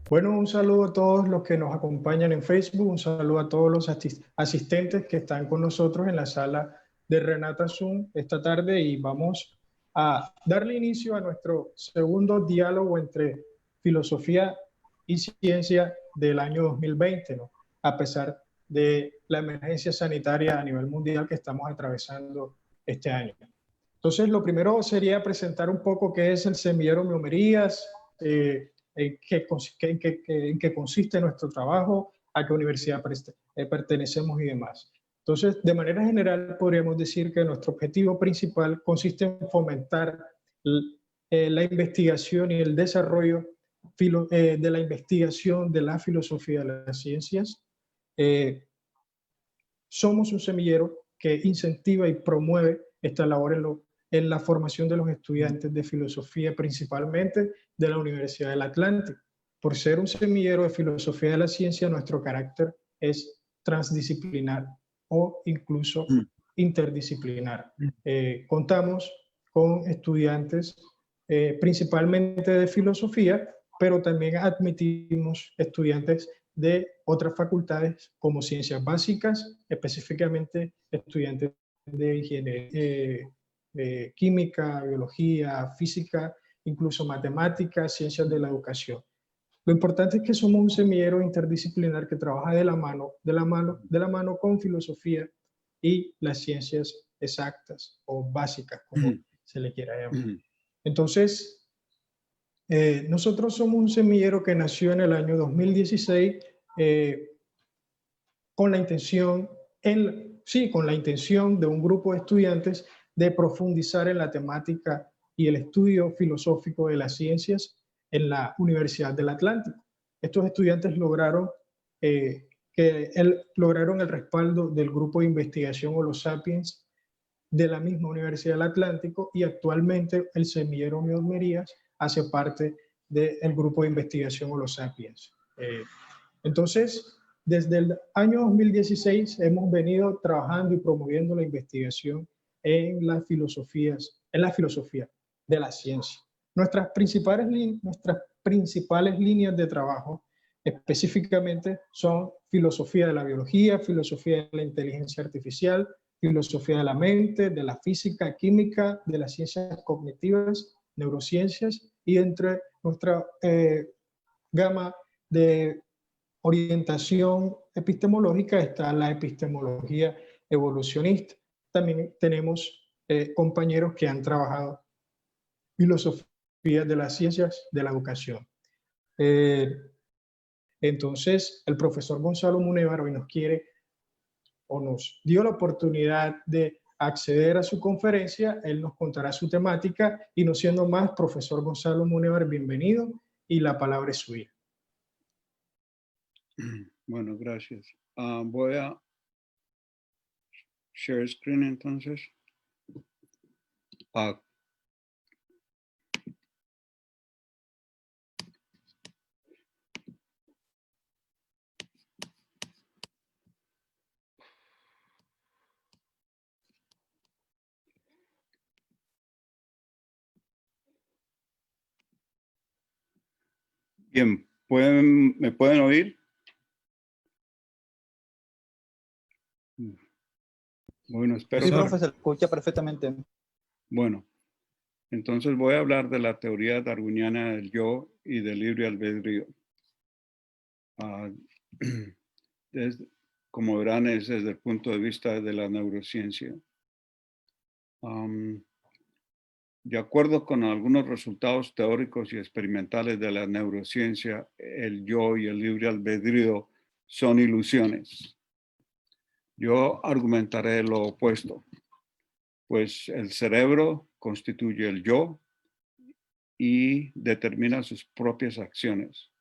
Bueno, un saludo a todos los que nos acompañan en Facebook, un saludo a todos los asistentes que están con nosotros en la sala de Renata Zoom esta tarde y vamos a darle inicio a nuestro segundo diálogo entre filosofía y ciencia del año 2020, ¿no? A pesar de la emergencia sanitaria a nivel mundial que estamos atravesando este año. Entonces, lo primero sería presentar un poco qué es el semillero Miomerías, en qué consiste nuestro trabajo, a qué universidad pertenecemos y demás. Entonces, de manera general, podríamos decir que nuestro objetivo principal consiste en fomentar la investigación y el desarrollo de la investigación de la filosofía de las ciencias. Somos un semillero que incentiva y promueve esta labor en la formación de los estudiantes de filosofía, principalmente de la Universidad del Atlántico. Por ser un semillero de filosofía de la ciencia, nuestro carácter es transdisciplinar o incluso interdisciplinar. Contamos con estudiantes principalmente de filosofía, pero también admitimos estudiantes de otras facultades como ciencias básicas, específicamente estudiantes de ingeniería, química, biología, física, incluso matemáticas, ciencias de la educación. Lo importante es que somos un semillero interdisciplinar que trabaja de la mano con filosofía y las ciencias exactas o básicas, como se le quiera llamar. Entonces, nosotros somos un semillero que nació en el año 2016 con la intención, con la intención de un grupo de estudiantes de profundizar en la temática y el estudio filosófico de las ciencias en la Universidad del Atlántico. Estos estudiantes lograron el respaldo del grupo de investigación Homo Sapiens de la misma Universidad del Atlántico y actualmente el semillero Miomerías hace parte del grupo de investigación Homo Sapiens. Entonces, desde el año 2016 hemos venido trabajando y promoviendo la investigación en la filosofía de la ciencia. Nuestras principales líneas de trabajo específicamente son filosofía de la biología, filosofía de la inteligencia artificial, filosofía de la mente, de la física, química, de las ciencias cognitivas, neurociencias y entre nuestra gama de orientación epistemológica está la epistemología evolucionista. También tenemos compañeros que han trabajado filosofía de las ciencias de la educación. Entonces, el profesor Gonzalo Munévar hoy nos dio la oportunidad de acceder a su conferencia. Él nos contará su temática y no siendo más, profesor Gonzalo Munévar, bienvenido y la palabra es suya. Bueno, gracias. Voy a share screen entonces. Bien, ¿me pueden oír? Bueno, espero. Sí, profe, se escucha perfectamente. Bueno, entonces voy a hablar de la teoría darwiniana del yo y del libre albedrío. Como verán, es desde el punto de vista de la neurociencia. De acuerdo con algunos resultados teóricos y experimentales de la neurociencia, el yo y el libre albedrío son ilusiones. Yo argumentaré lo opuesto, pues el cerebro constituye el yo y determina sus propias acciones.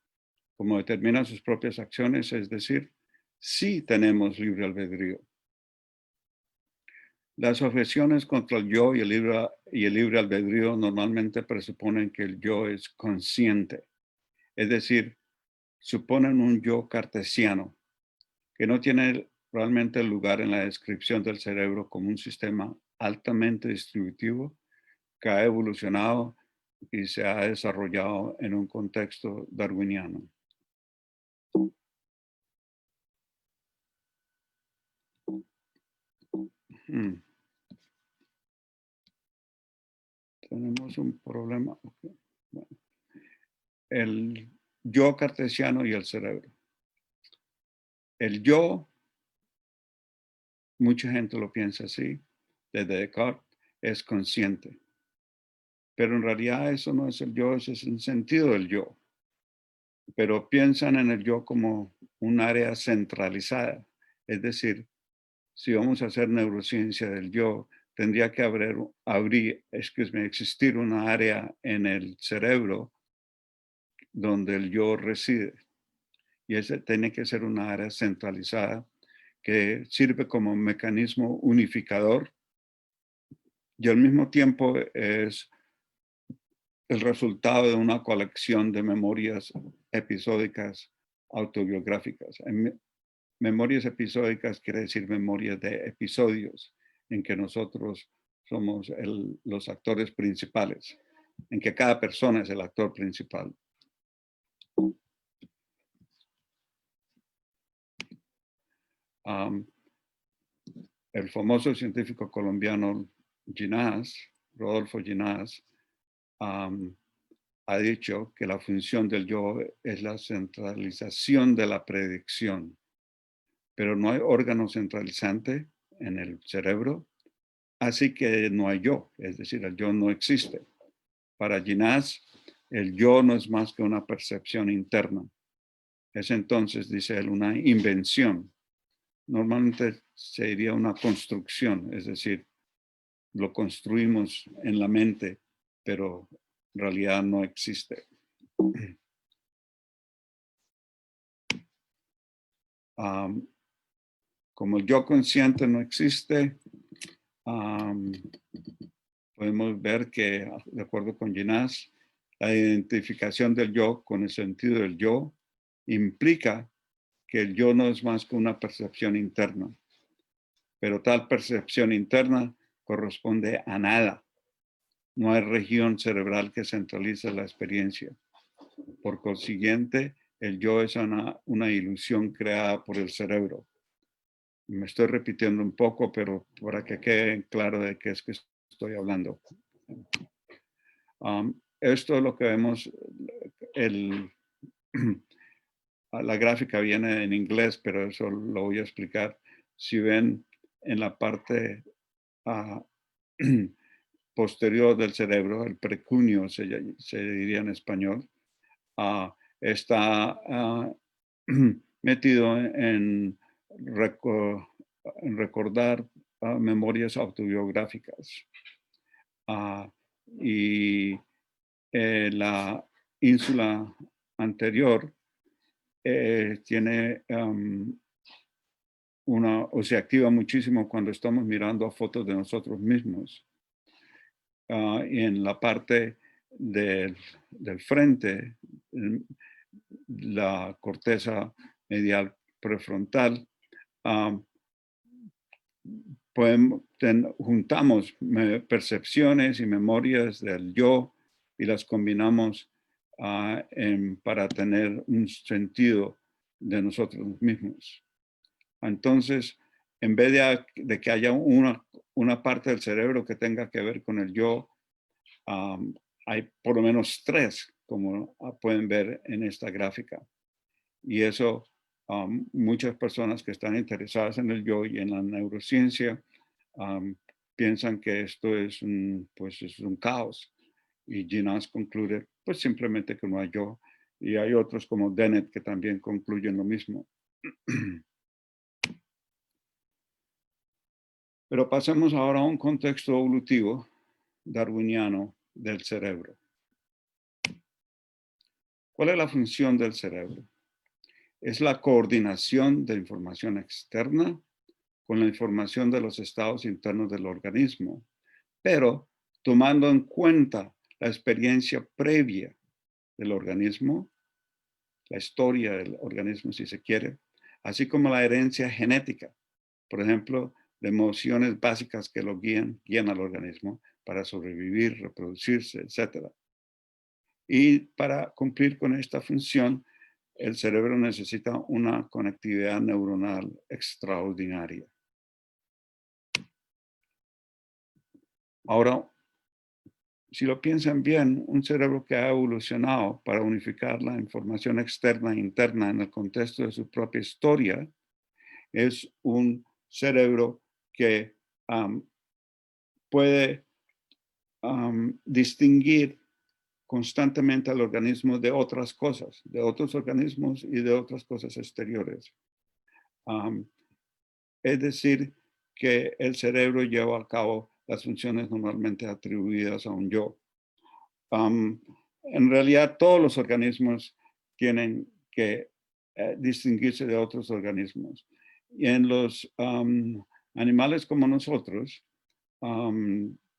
Como determina sus propias acciones, es decir, sí tenemos libre albedrío. Las objeciones contra el yo y el libre albedrío normalmente presuponen que el yo es consciente, es decir, suponen un yo cartesiano, que no tiene realmente lugar en la descripción del cerebro como un sistema altamente distributivo que ha evolucionado y se ha desarrollado en un contexto darwiniano. Tenemos un problema. Okay. Bueno. El yo cartesiano y el cerebro. El yo, mucha gente lo piensa así, desde Descartes, es consciente. Pero en realidad eso no es el yo, ese es el sentido del yo. Pero piensan en el yo como un área centralizada. Es decir, si vamos a hacer neurociencia del yo, tendría que existir una área en el cerebro donde el yo reside. Y ese tiene que ser una área centralizada que sirve como mecanismo unificador y al mismo tiempo es el resultado de una colección de memorias episódicas autobiográficas. Memorias episódicas quiere decir memorias de episodios en que nosotros somos los actores principales, en que cada persona es el actor principal. El famoso científico colombiano Ginás, Rodolfo Ginás, ha dicho que la función del yo es la centralización de la predicción, pero no hay órgano centralizante en el cerebro, así que no hay yo, es decir, el yo no existe. Para Ginás, el yo no es más que una percepción interna. Es entonces, dice él, una invención. Normalmente se diría una construcción, es decir, lo construimos en la mente, pero en realidad no existe. Como el yo consciente no existe, podemos ver que, de acuerdo con Ginás, la identificación del yo con el sentido del yo implica que el yo no es más que una percepción interna, pero tal percepción interna corresponde a nada. No hay región cerebral que centralice la experiencia. Por consiguiente, el yo es una ilusión creada por el cerebro. Me estoy repitiendo un poco, pero para que quede claro de qué es que estoy hablando. Esto es lo que vemos. La gráfica viene en inglés, pero eso lo voy a explicar. Si ven en la parte posterior del cerebro, el precunio se diría en español, está metido en recordar memorias autobiográficas. Y la ínsula anterior tiene o se activa muchísimo cuando estamos mirando a fotos de nosotros mismos. Y en la parte del frente, la corteza medial prefrontal, juntamos percepciones y memorias del yo y las combinamos para tener un sentido de nosotros mismos. Entonces, en vez de que haya una parte del cerebro que tenga que ver con el yo, hay por lo menos 3, como pueden ver en esta gráfica. Y eso, muchas personas que están interesadas en el yo y en la neurociencia piensan que esto es un caos. Y Ginás concluye, pues simplemente que no hay yo. Y hay otros como Dennett que también concluyen lo mismo. Pero pasemos ahora a un contexto evolutivo darwiniano del cerebro. ¿Cuál es la función del cerebro? Es la coordinación de información externa con la información de los estados internos del organismo, pero tomando en cuenta la experiencia previa del organismo, la historia del organismo si se quiere, así como la herencia genética, por ejemplo, de emociones básicas que lo guían al organismo para sobrevivir, reproducirse, etc. Y para cumplir con esta función, el cerebro necesita una conectividad neuronal extraordinaria. Ahora, si lo piensan bien, un cerebro que ha evolucionado para unificar la información externa e interna en el contexto de su propia historia es un cerebro que puede distinguir constantemente al organismo de otras cosas, de otros organismos y de otras cosas exteriores. Es decir, que el cerebro lleva a cabo las funciones normalmente atribuidas a un yo. En realidad, todos los organismos tienen que distinguirse de otros organismos. Y en los animales como nosotros,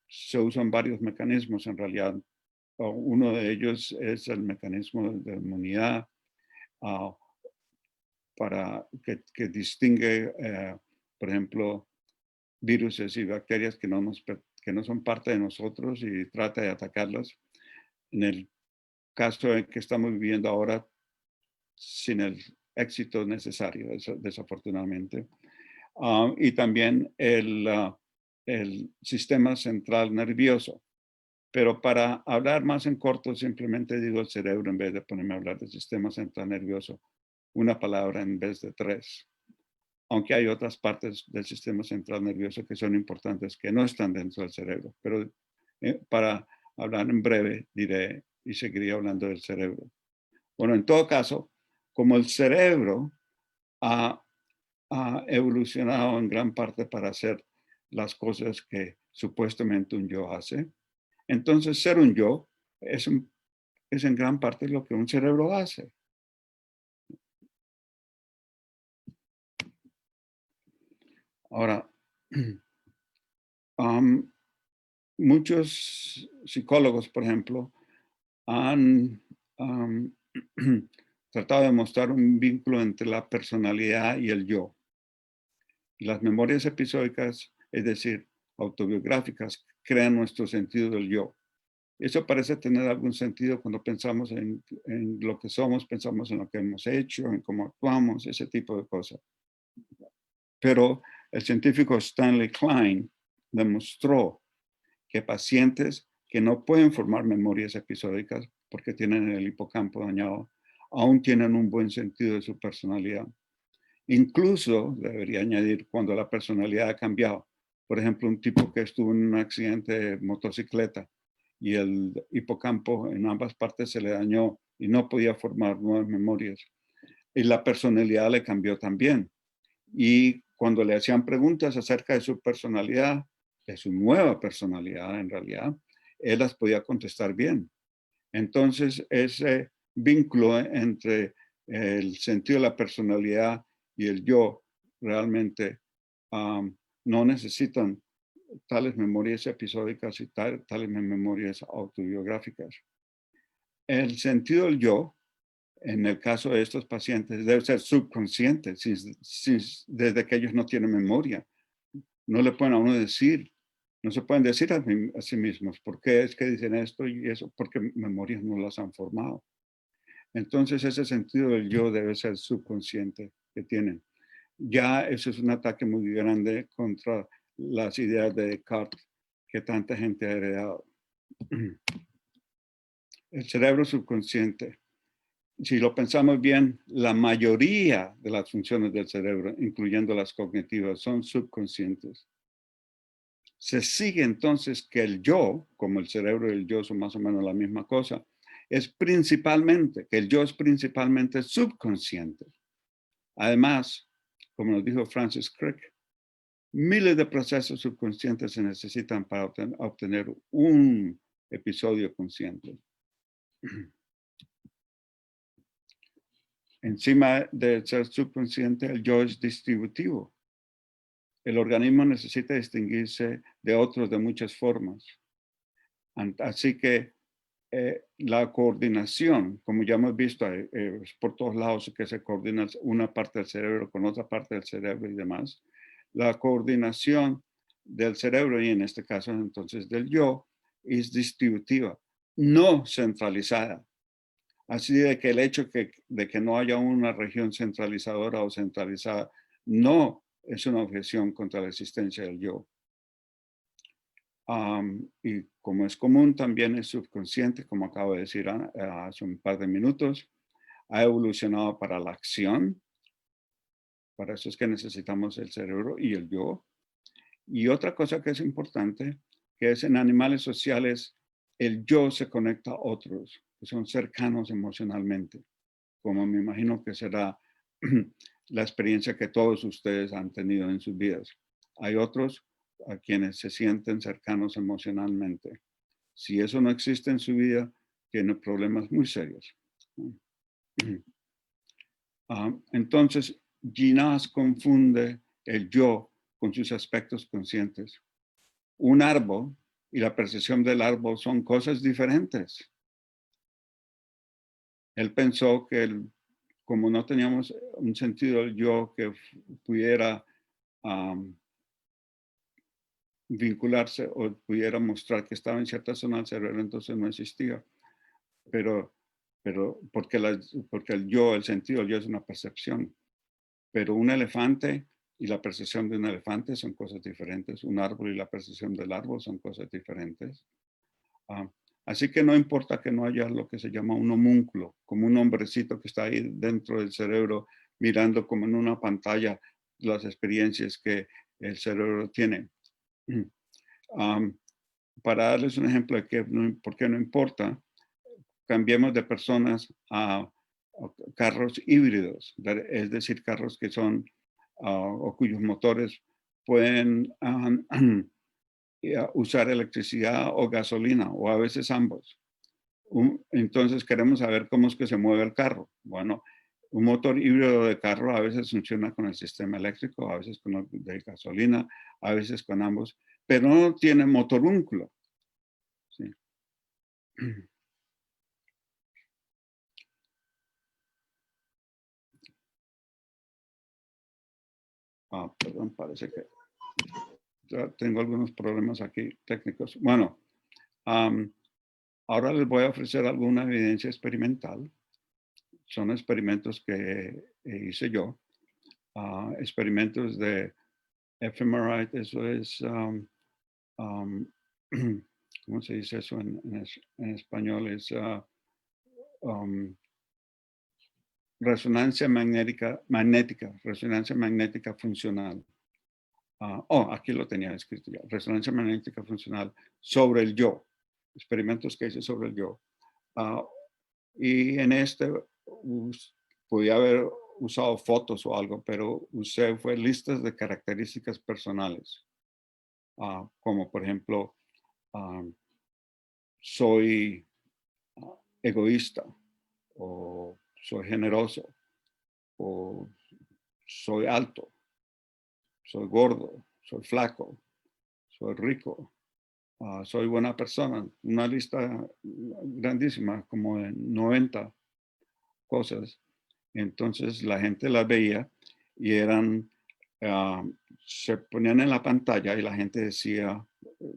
se usan varios mecanismos en realidad. Uno de ellos es el mecanismo de inmunidad para que distingue, por ejemplo, virus y bacterias que no son parte de nosotros y trata de atacarlas. En el caso en que estamos viviendo ahora, sin el éxito necesario, desafortunadamente. Y también el sistema central nervioso. Pero para hablar más en corto, simplemente digo el cerebro en vez de ponerme a hablar del sistema central nervioso. Una palabra en vez de tres. Aunque hay otras partes del sistema central nervioso que son importantes, que no están dentro del cerebro. Pero para hablar en breve, diré y seguiría hablando del cerebro. Bueno, en todo caso, como el cerebro ha evolucionado en gran parte para hacer las cosas que supuestamente un yo hace, entonces ser un yo es en gran parte lo que un cerebro hace. Ahora, muchos psicólogos, por ejemplo, han tratado de mostrar un vínculo entre la personalidad y el yo. Y las memorias episódicas, es decir, autobiográficas, crean nuestro sentido del yo. Eso parece tener algún sentido cuando pensamos en lo que somos, pensamos en lo que hemos hecho, en cómo actuamos, ese tipo de cosas. Pero el científico Stanley Klein demostró que pacientes que no pueden formar memorias episódicas porque tienen el hipocampo dañado, aún tienen un buen sentido de su personalidad. Incluso, debería añadir, cuando la personalidad ha cambiado. Por ejemplo, un tipo que estuvo en un accidente de motocicleta y el hipocampo en ambas partes se le dañó y no podía formar nuevas memorias. Y la personalidad le cambió también. Y cuando le hacían preguntas acerca de su personalidad, de su nueva personalidad en realidad, él las podía contestar bien. Entonces, ese vínculo entre el sentido de la personalidad y el yo realmente no necesitan tales memorias episódicas y tales memorias autobiográficas. El sentido del yo, en el caso de estos pacientes, debe ser subconsciente, desde que ellos no tienen memoria. No le pueden a uno decir, no se pueden decir a sí mismos por qué es que dicen esto y eso, porque memorias no las han formado. Entonces ese sentido del yo debe ser subconsciente que tienen. Ya eso es un ataque muy grande contra las ideas de Descartes que tanta gente ha heredado. El cerebro subconsciente. Si lo pensamos bien, la mayoría de las funciones del cerebro, incluyendo las cognitivas, son subconscientes. Se sigue entonces que el yo, como el cerebro y el yo son más o menos la misma cosa, que el yo es principalmente subconsciente. Además, como nos dijo Francis Crick, miles de procesos subconscientes se necesitan para obtener un episodio consciente. Encima de ser subconsciente, el yo es distributivo. El organismo necesita distinguirse de otros de muchas formas. Así que la coordinación, como ya hemos visto, por todos lados que se coordina una parte del cerebro con otra parte del cerebro y demás. La coordinación del cerebro, y en este caso entonces del yo, es distributiva, no centralizada. Así de que el hecho de que no haya una región centralizadora o centralizada no es una objeción contra la existencia del yo. Y como es común, también el subconsciente, como acabo de decir hace un par de minutos, ha evolucionado para la acción. Para eso es que necesitamos el cerebro y el yo. Y otra cosa que es importante, que es en animales sociales, el yo se conecta a otros que son cercanos emocionalmente, como me imagino que será la experiencia que todos ustedes han tenido en sus vidas. Hay otros a quienes se sienten cercanos emocionalmente. Si eso no existe en su vida, tiene problemas muy serios. Entonces, Ginás confunde el yo con sus aspectos conscientes. Un árbol y la percepción del árbol son cosas diferentes. Él pensó que como no teníamos un sentido del yo que pudiera vincularse o pudiera mostrar que estaba en cierta zona del cerebro, entonces no existía. Pero porque el yo, el sentido del yo es una percepción. Pero un elefante y la percepción de un elefante son cosas diferentes. Un árbol y la percepción del árbol son cosas diferentes. Así que no importa que no haya lo que se llama un homúnculo, como un hombrecito que está ahí dentro del cerebro mirando como en una pantalla las experiencias que el cerebro tiene. Para darles un ejemplo de por qué no importa, cambiemos de personas a carros híbridos, es decir, carros que son o cuyos motores pueden usar electricidad o gasolina, o a veces ambos. Entonces queremos saber cómo es que se mueve el carro. Bueno, un motor híbrido de carro a veces funciona con el sistema eléctrico, a veces con el de gasolina, a veces con ambos, pero no tiene motorúnculo. ¿Sí? Perdón, parece que ya tengo algunos problemas aquí técnicos. Bueno, ahora les voy a ofrecer alguna evidencia experimental. Son experimentos que hice yo. Experimentos de fMRI, eso es, ¿cómo se dice eso en español? Es resonancia magnética funcional. Aquí lo tenía escrito ya. Resonancia magnética funcional sobre el yo. Experimentos que hice sobre el yo. Y en este podía haber usado fotos o algo, pero fue listas de características personales. Como por ejemplo, soy egoísta, o soy generoso, o soy alto, soy gordo, soy flaco, soy rico, soy buena persona. Una lista grandísima, como de 90 cosas. Entonces la gente las veía y se ponían en la pantalla y la gente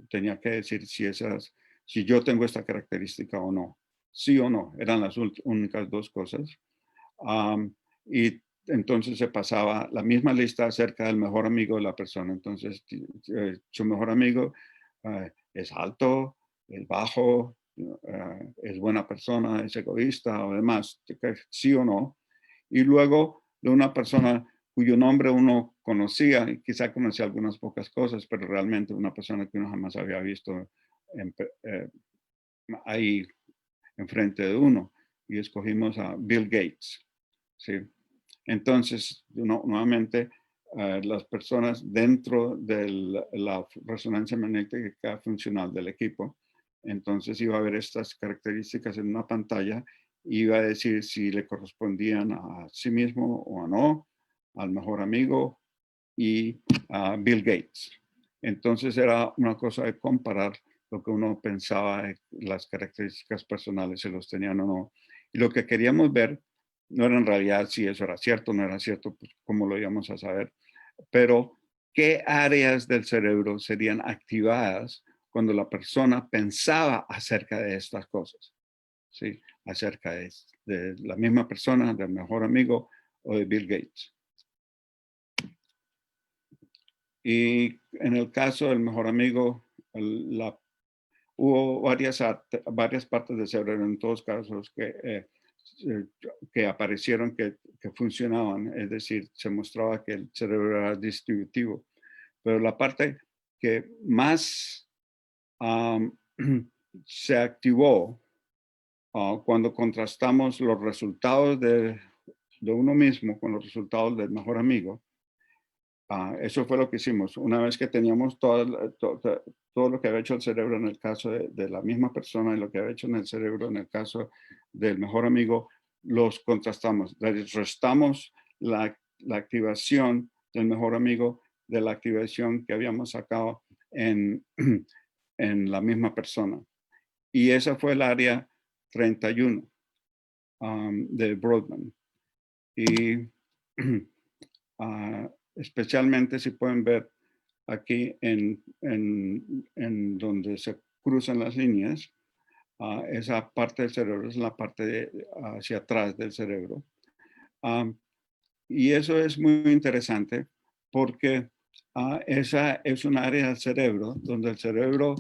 tenía que decir si yo tengo esta característica o no. Sí o no, eran las únicas dos cosas. Y entonces se pasaba la misma lista acerca del mejor amigo de la persona. Entonces, su mejor amigo es alto, es bajo, es buena persona, es egoísta o demás, sí o no. Y luego de una persona cuyo nombre uno conocía, y quizá conocía algunas pocas cosas, pero realmente una persona que uno jamás había visto ahí enfrente de uno. Y escogimos a Bill Gates. ¿Sí? Entonces, nuevamente, las personas dentro de la resonancia magnética funcional del equipo, entonces iba a ver estas características en una pantalla y iba a decir si le correspondían a sí mismo o no, al mejor amigo y a Bill Gates. Entonces era una cosa de comparar lo que uno pensaba, las características personales, si los tenían o no. Y lo que queríamos ver no era en realidad si eso era cierto o no era cierto, pues cómo lo íbamos a saber, pero qué áreas del cerebro serían activadas cuando la persona pensaba acerca de estas cosas, ¿sí? Acerca de la misma persona, del mejor amigo o de Bill Gates. Y en el caso del mejor amigo, hubo varias partes del cerebro en todos casos que aparecieron que funcionaban, es decir, se mostraba que el cerebro era distributivo. Pero la parte que más se activó cuando contrastamos los resultados de uno mismo con los resultados del mejor amigo, eso fue lo que hicimos. Una vez que teníamos todo lo que había hecho el cerebro en el caso de la misma persona y lo que había hecho en el cerebro en el caso del mejor amigo, los contrastamos. Restamos la activación del mejor amigo de la activación que habíamos sacado en la misma persona. Y esa fue el área 31 de Brodmann. Y especialmente si pueden ver aquí en donde se cruzan las líneas, esa parte del cerebro es la parte hacia atrás del cerebro. Y eso es muy interesante porque esa es un área del cerebro donde el cerebro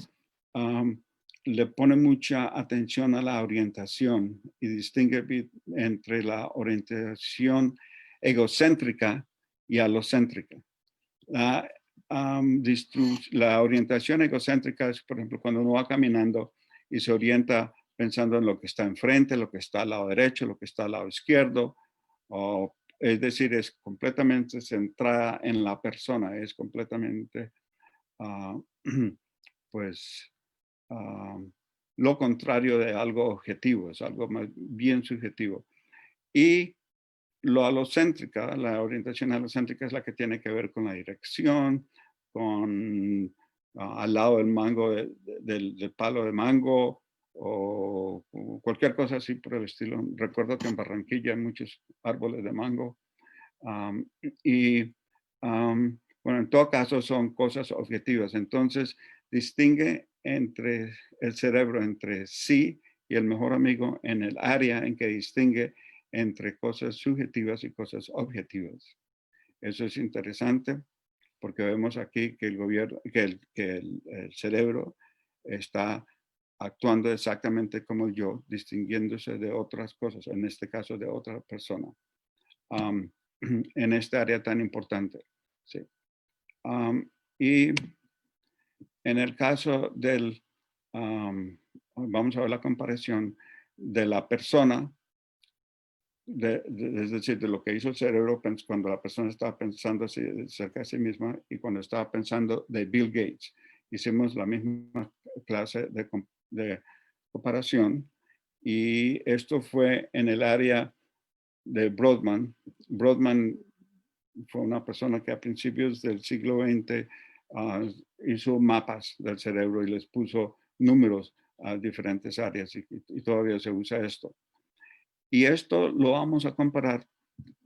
le pone mucha atención a la orientación y distingue entre la orientación egocéntrica y alocéntrica. La orientación egocéntrica es, por ejemplo, cuando uno va caminando y se orienta pensando en lo que está enfrente, lo que está al lado derecho, lo que está al lado izquierdo, es decir, es completamente centrada en la persona, es completamente, pues, lo contrario de algo objetivo, es algo más bien subjetivo. Y lo alocéntrica, la orientación alocéntrica es la que tiene que ver con la dirección, con al lado del mango, del palo de mango, o cualquier cosa así por el estilo. Recuerdo que en Barranquilla hay muchos árboles de mango. Bueno, en todo caso son cosas objetivas. Entonces, distingue entre el cerebro, entre sí y el mejor amigo en el área en que distingue entre cosas subjetivas y cosas objetivas. Eso es interesante porque vemos aquí que el cerebro está actuando exactamente como yo, distinguiéndose de otras cosas, en este caso de otra persona, en esta área tan importante. Sí. Y en el caso del, vamos a ver la comparación de la persona, es decir, de lo que hizo el cerebro cuando la persona estaba pensando acerca de sí misma y cuando estaba pensando de Bill Gates. Hicimos la misma clase de comparación y esto fue en el área de Brodmann. Brodmann fue una persona que a principios del siglo XX hizo mapas del cerebro y les puso números a diferentes áreas y todavía se usa esto. Y esto lo vamos a comparar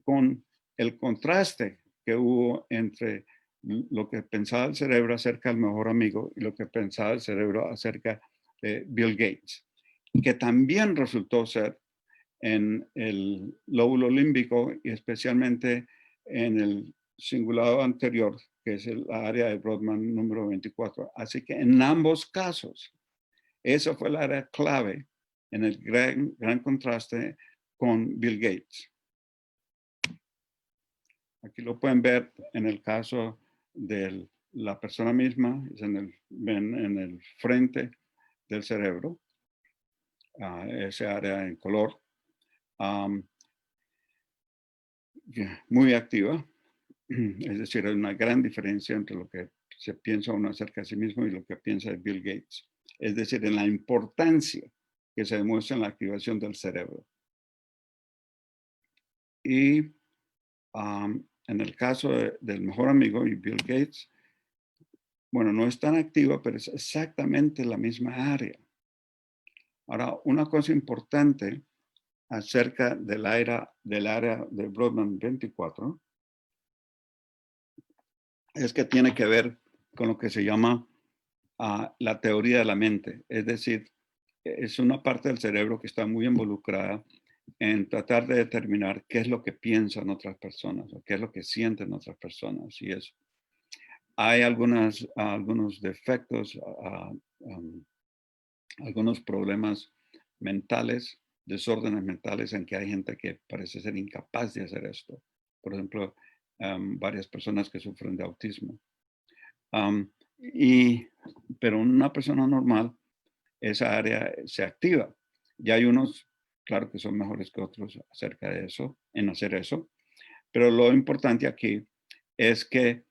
con el contraste que hubo entre lo que pensaba el cerebro acerca del mejor amigo y lo que pensaba el cerebro acerca de Bill Gates, que también resultó ser en el lóbulo límbico y especialmente en el cingulado anterior, que es el área de Brodmann número 24. Así que en ambos casos, esa fue la área clave en el gran contraste con Bill Gates. Aquí lo pueden ver en el caso de la persona misma, ven en el frente del cerebro, esa área en color, muy activa, es decir, hay una gran diferencia entre lo que se piensa uno acerca de sí mismo y lo que piensa de Bill Gates, es decir, en la importancia que se demuestra en la activación del cerebro. Y en el caso del mejor amigo y Bill Gates, bueno, no es tan activa, pero es exactamente la misma área. Ahora, una cosa importante acerca del área de Brodmann 24 es que tiene que ver con lo que se llama la teoría de la mente. Es decir, es una parte del cerebro que está muy involucrada en tratar de determinar qué es lo que piensan otras personas o qué es lo que sienten otras personas y eso. hay algunos defectos, algunos problemas mentales, desórdenes mentales en que hay gente que parece ser incapaz de hacer esto. Por ejemplo, varias personas que sufren de autismo. Pero una persona normal, esa área se activa. Y hay unos, claro que son mejores que otros acerca de eso, en hacer eso. Pero lo importante aquí es que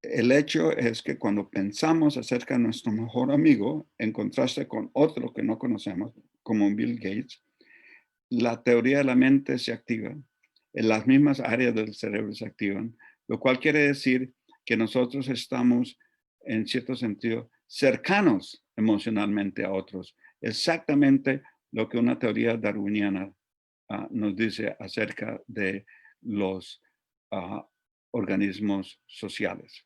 el hecho es que cuando pensamos acerca de nuestro mejor amigo, en contraste con otro que no conocemos, como Bill Gates, la teoría de la mente se activa, en las mismas áreas del cerebro se activan, lo cual quiere decir que nosotros estamos, en cierto sentido, cercanos emocionalmente a otros. Exactamente lo que una teoría darwiniana nos dice acerca de los organismos sociales,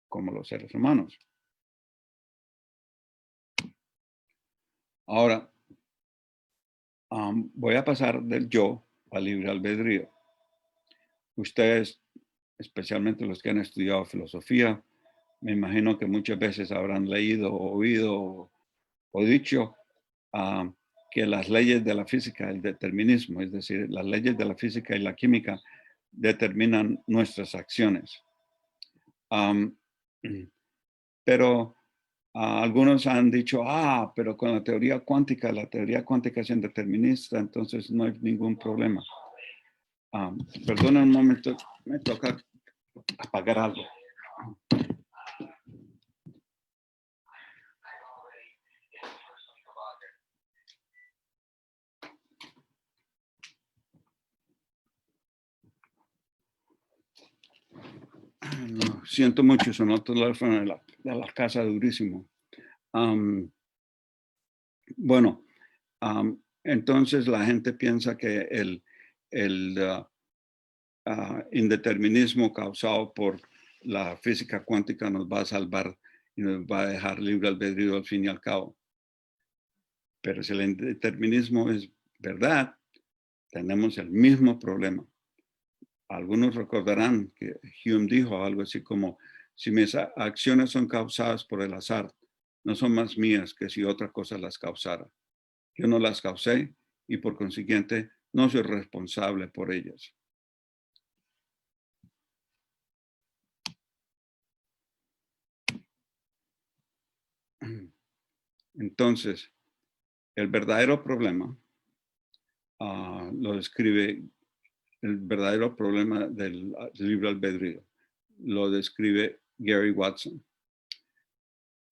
como los seres humanos. Ahora, voy a pasar del yo al libre albedrío. Ustedes, especialmente los que han estudiado filosofía, me imagino que muchas veces habrán leído, oído o dicho que las leyes de la física, el determinismo, es decir, las leyes de la física y la química determinan nuestras acciones. Pero algunos han dicho, pero con la teoría cuántica es indeterminista, entonces no hay ningún problema. Perdona un momento, me toca apagar algo. No, siento mucho, sonó el teléfono de la casa durísimo. Bueno, entonces la gente piensa que el indeterminismo causado por la física cuántica nos va a salvar y nos va a dejar libre albedrío al fin y al cabo. Pero si el indeterminismo es verdad, tenemos el mismo problema. Algunos recordarán que Hume dijo algo así como, si mis acciones son causadas por el azar, no son más mías que si otra cosa las causara. Yo no las causé y por consiguiente no soy responsable por ellas. Entonces, el verdadero problema lo describe, el verdadero problema del libre albedrío lo describe Gary Watson.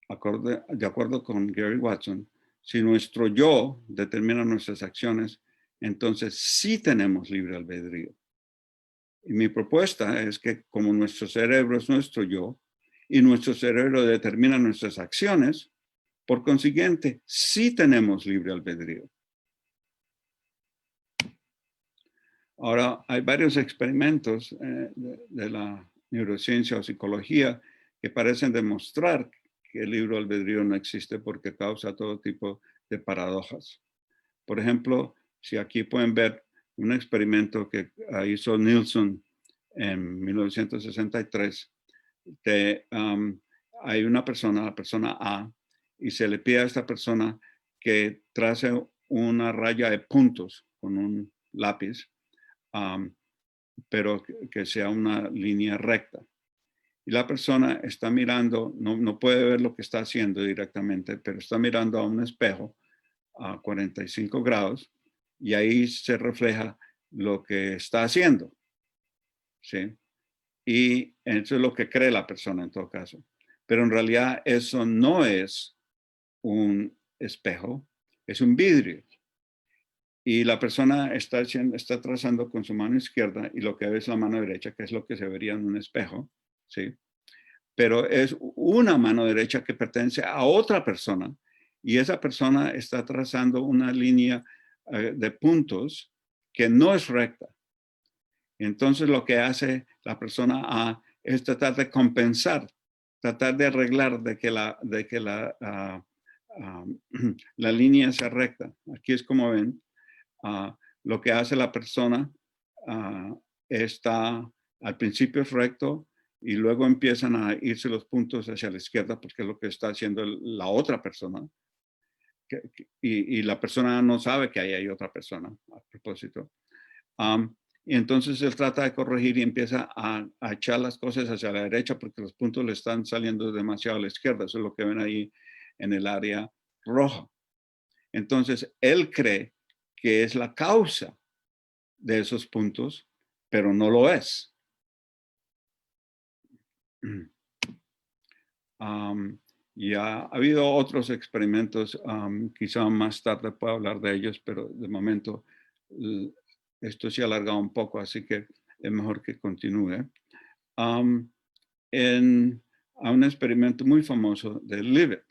De acuerdo con Gary Watson, si nuestro yo determina nuestras acciones, entonces sí tenemos libre albedrío. Y mi propuesta es que como nuestro cerebro es nuestro yo y nuestro cerebro determina nuestras acciones, por consiguiente, sí tenemos libre albedrío. Ahora, hay varios experimentos de la neurociencia o psicología que parecen demostrar que el libre albedrío no existe porque causa todo tipo de paradojas. Por ejemplo, si aquí pueden ver un experimento que hizo Nielsen en 1963, hay una persona, la persona A, y se le pide a esta persona que trace una raya de puntos con un lápiz, pero que sea una línea recta. Y la persona está mirando, no puede ver lo que está haciendo directamente, pero está mirando a un espejo a 45 grados y ahí se refleja lo que está haciendo. ¿Sí? Y eso es lo que cree la persona en todo caso. Pero en realidad eso no es un espejo, es un vidrio. Y la persona está trazando con su mano izquierda y lo que ve es la mano derecha, que es lo que se vería en un espejo, ¿sí? Pero es una mano derecha que pertenece a otra persona y esa persona está trazando una línea de puntos que no es recta. Entonces lo que hace la persona A es tratar de compensar, tratar de arreglar de que la línea sea recta. Aquí es como ven. Lo que hace la persona está al principio es recto y luego empiezan a irse los puntos hacia la izquierda porque es lo que está haciendo la otra persona. Y la persona no sabe que ahí hay otra persona, a propósito. Y entonces él trata de corregir y empieza a echar las cosas hacia la derecha porque los puntos le están saliendo demasiado a la izquierda. Eso es lo que ven ahí en el área roja. Entonces, él cree que es la causa de esos puntos, pero no lo es. Ya ha habido otros experimentos, quizá más tarde pueda hablar de ellos, pero de momento esto se ha alargado un poco, así que es mejor que continúe. A un experimento muy famoso de Libet,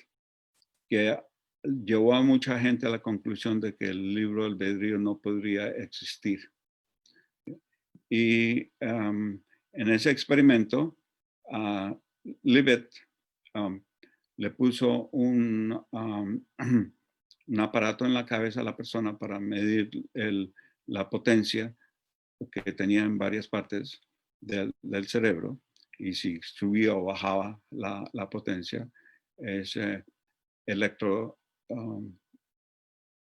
que llevó a mucha gente a la conclusión de que el libre albedrío no podría existir. Y en ese experimento, Libet le puso un aparato en la cabeza a la persona para medir la potencia que tenía en varias partes del cerebro, y si subía o bajaba la potencia. Es electro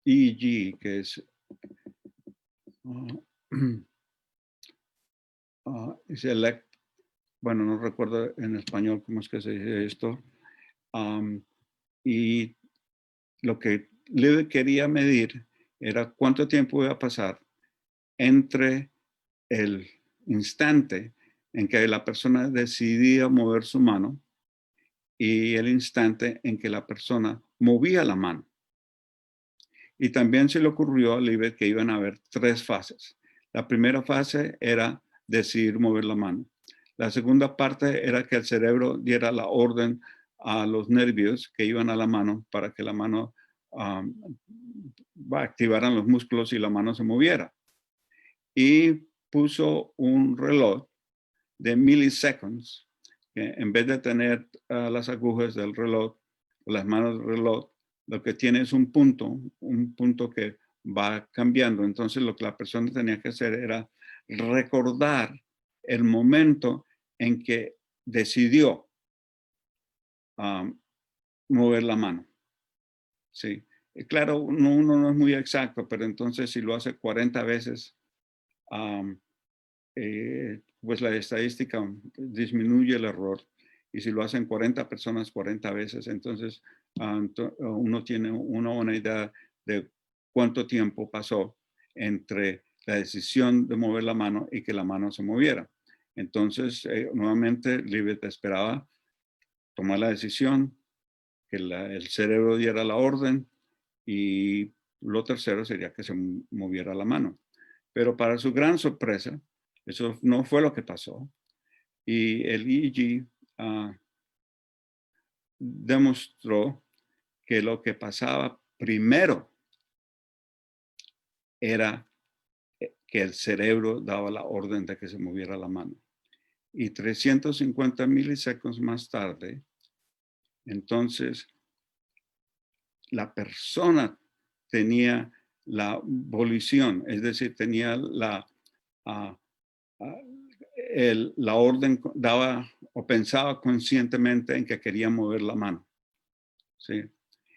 EEG, que es bueno, no recuerdo en español cómo es que se dice esto. Y lo que le quería medir era cuánto tiempo iba a pasar entre el instante en que la persona decidía mover su mano y el instante en que la persona movía la mano. Y también se le ocurrió a Libet que iban a haber 3 fases. La primera fase era decidir mover la mano. La segunda parte era que el cerebro diera la orden a los nervios que iban a la mano para que la mano activaran los músculos y la mano se moviera. Y puso un reloj de milliseconds, que en vez de tener las agujas del reloj, las manos del reloj, lo que tiene es un punto que va cambiando. Entonces lo que la persona tenía que hacer era recordar el momento en que decidió mover la mano. Sí. Claro, uno no es muy exacto, pero entonces si lo hace 40 veces, pues la estadística disminuye el error. Y si lo hacen 40 personas 40 veces, entonces uno tiene una buena idea de cuánto tiempo pasó entre la decisión de mover la mano y que la mano se moviera. Entonces, nuevamente, Libet esperaba tomar la decisión, que el cerebro diera la orden, y lo tercero sería que se moviera la mano. Pero para su gran sorpresa, eso no fue lo que pasó. Y el EEG demostró que lo que pasaba primero era que el cerebro daba la orden de que se moviera la mano. Y 350 milisegundos más tarde, entonces, la persona tenía la volición, es decir, tenía la orden, daba o pensaba conscientemente en que quería mover la mano. ¿Sí?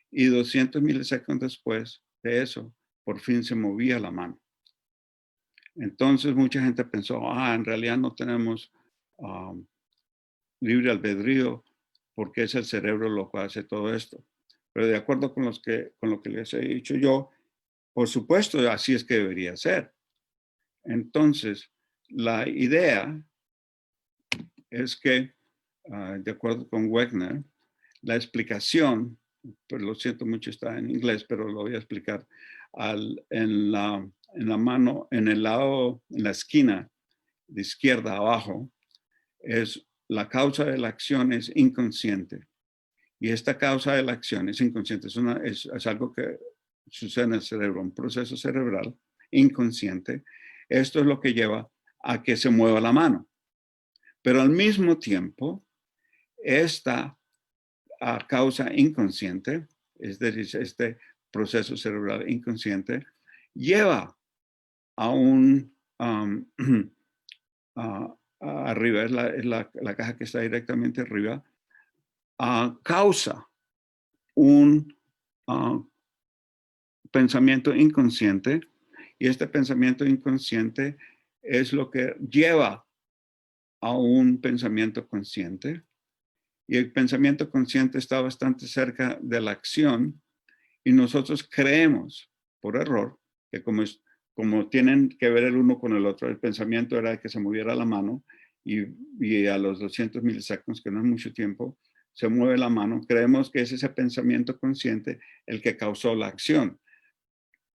Y 200 milisegundos después de eso, por fin se movía la mano. Entonces mucha gente pensó, en realidad no tenemos libre albedrío porque es el cerebro lo que hace todo esto. Pero de acuerdo con lo que les he dicho yo, por supuesto, así es que debería ser. Entonces, la idea es que, de acuerdo con Wegner, la explicación, pero lo siento mucho, está en inglés, pero lo voy a explicar, en la mano, en el lado, en la esquina de izquierda abajo, es la causa de la acción es inconsciente. Y esta causa de la acción es inconsciente, es algo que sucede en el cerebro, un proceso cerebral inconsciente. Esto es lo que lleva a que se mueva la mano. Pero al mismo tiempo, esta causa inconsciente, es decir, este proceso cerebral inconsciente, lleva a arriba, es la caja que está directamente arriba, causa un pensamiento inconsciente, y este pensamiento inconsciente es lo que lleva a un pensamiento consciente, y el pensamiento consciente está bastante cerca de la acción, y nosotros creemos por error que como tienen que ver el uno con el otro, el pensamiento era que se moviera la mano, y a los 200 milisegundos, que no es mucho tiempo, se mueve la mano. Creemos que es ese pensamiento consciente el que causó la acción,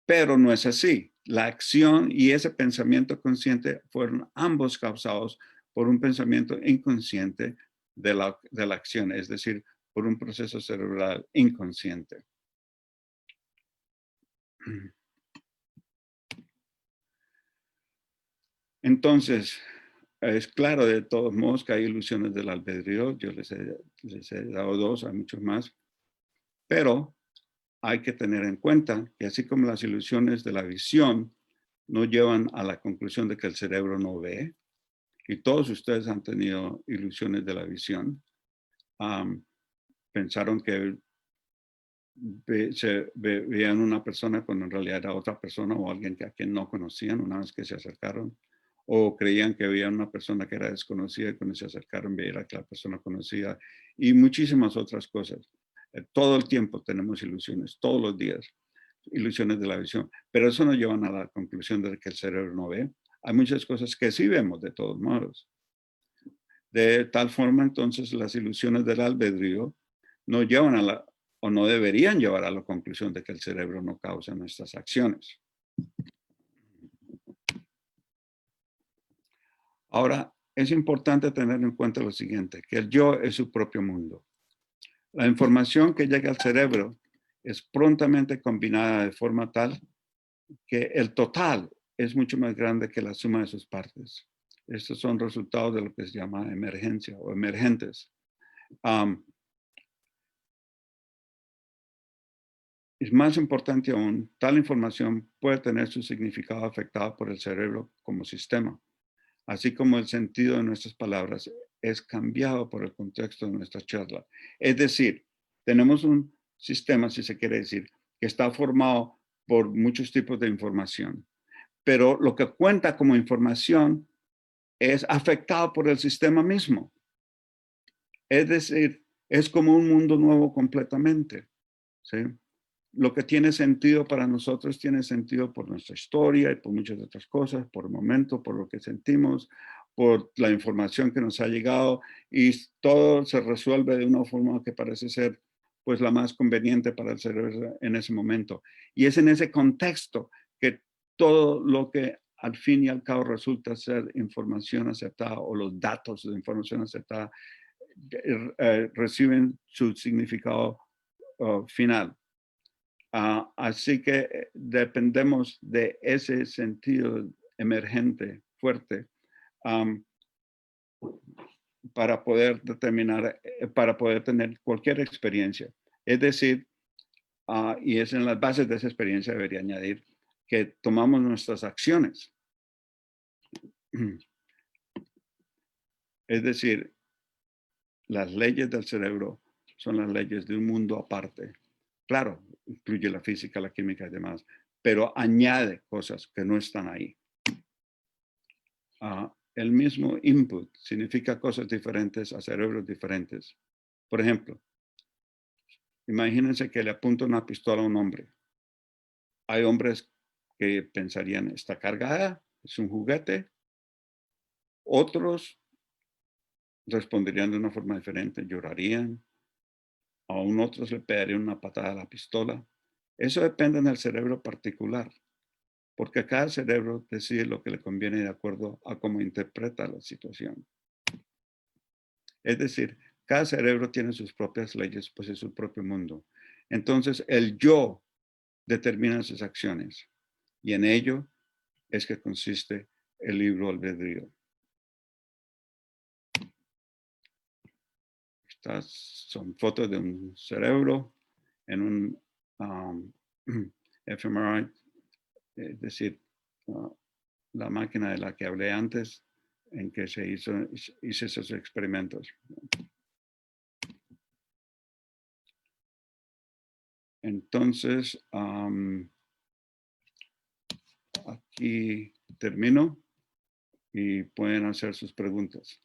pero no es así. La acción y ese pensamiento consciente fueron ambos causados por un pensamiento inconsciente de la acción, es decir, por un proceso cerebral inconsciente. Entonces, es claro de todos modos que hay ilusiones del albedrío. Yo les he dado dos, hay muchos más. Pero hay que tener en cuenta que así como las ilusiones de la visión no llevan a la conclusión de que el cerebro no ve, y todos ustedes han tenido ilusiones de la visión, pensaron que veían una persona cuando en realidad era otra persona o alguien a quien no conocían una vez que se acercaron, o creían que veían una persona que era desconocida y cuando se acercaron veían que la persona conocida, y muchísimas otras cosas. Todo el tiempo tenemos ilusiones, todos los días, ilusiones de la visión, pero eso no lleva a la conclusión de que el cerebro no ve. Hay muchas cosas que sí vemos de todos modos. De tal forma, entonces, las ilusiones del albedrío no llevan o no deberían llevar a la conclusión de que el cerebro no causa nuestras acciones. Ahora, es importante tener en cuenta lo siguiente, que el yo es su propio mundo. La información que llega al cerebro es prontamente combinada de forma tal que el total es mucho más grande que la suma de sus partes. Estos son resultados de lo que se llama emergencia o emergentes. Es más importante aún, tal información puede tener su significado afectado por el cerebro como sistema, así como el sentido de nuestras palabras es cambiado por el contexto de nuestra charla. Es decir, tenemos un sistema, si se quiere decir, que está formado por muchos tipos de información, pero lo que cuenta como información es afectado por el sistema mismo. Es decir, es como un mundo nuevo completamente, ¿sí? Lo que tiene sentido para nosotros tiene sentido por nuestra historia y por muchas otras cosas, por el momento, por lo que sentimos, por la información que nos ha llegado, y todo se resuelve de una forma que parece ser pues la más conveniente para el cerebro en ese momento. Y es en ese contexto que todo lo que al fin y al cabo resulta ser información aceptada, o los datos de información aceptada reciben su significado final. Así que dependemos de ese sentido emergente fuerte para poder determinar, para poder tener cualquier experiencia. Es decir, y es en las bases de esa experiencia debería añadir que tomamos nuestras acciones. Es decir, las leyes del cerebro son las leyes de un mundo aparte. Claro, incluye la física, la química y demás, pero añade cosas que no están ahí. El mismo input significa cosas diferentes a cerebros diferentes. Por ejemplo, imagínense que le apunta una pistola a un hombre. Hay hombres que pensarían, está cargada, es un juguete. Otros responderían de una forma diferente, llorarían. Aún otros le pegarían una patada a la pistola. Eso depende del cerebro particular, porque cada cerebro decide lo que le conviene de acuerdo a cómo interpreta la situación. Es decir, cada cerebro tiene sus propias leyes, pues es su propio mundo. Entonces, el yo determina sus acciones, y en ello es que consiste el libre albedrío. Estas son fotos de un cerebro en un fMRI, es decir, la máquina de la que hablé antes, en que hice esos experimentos. Entonces, aquí termino y pueden hacer sus preguntas.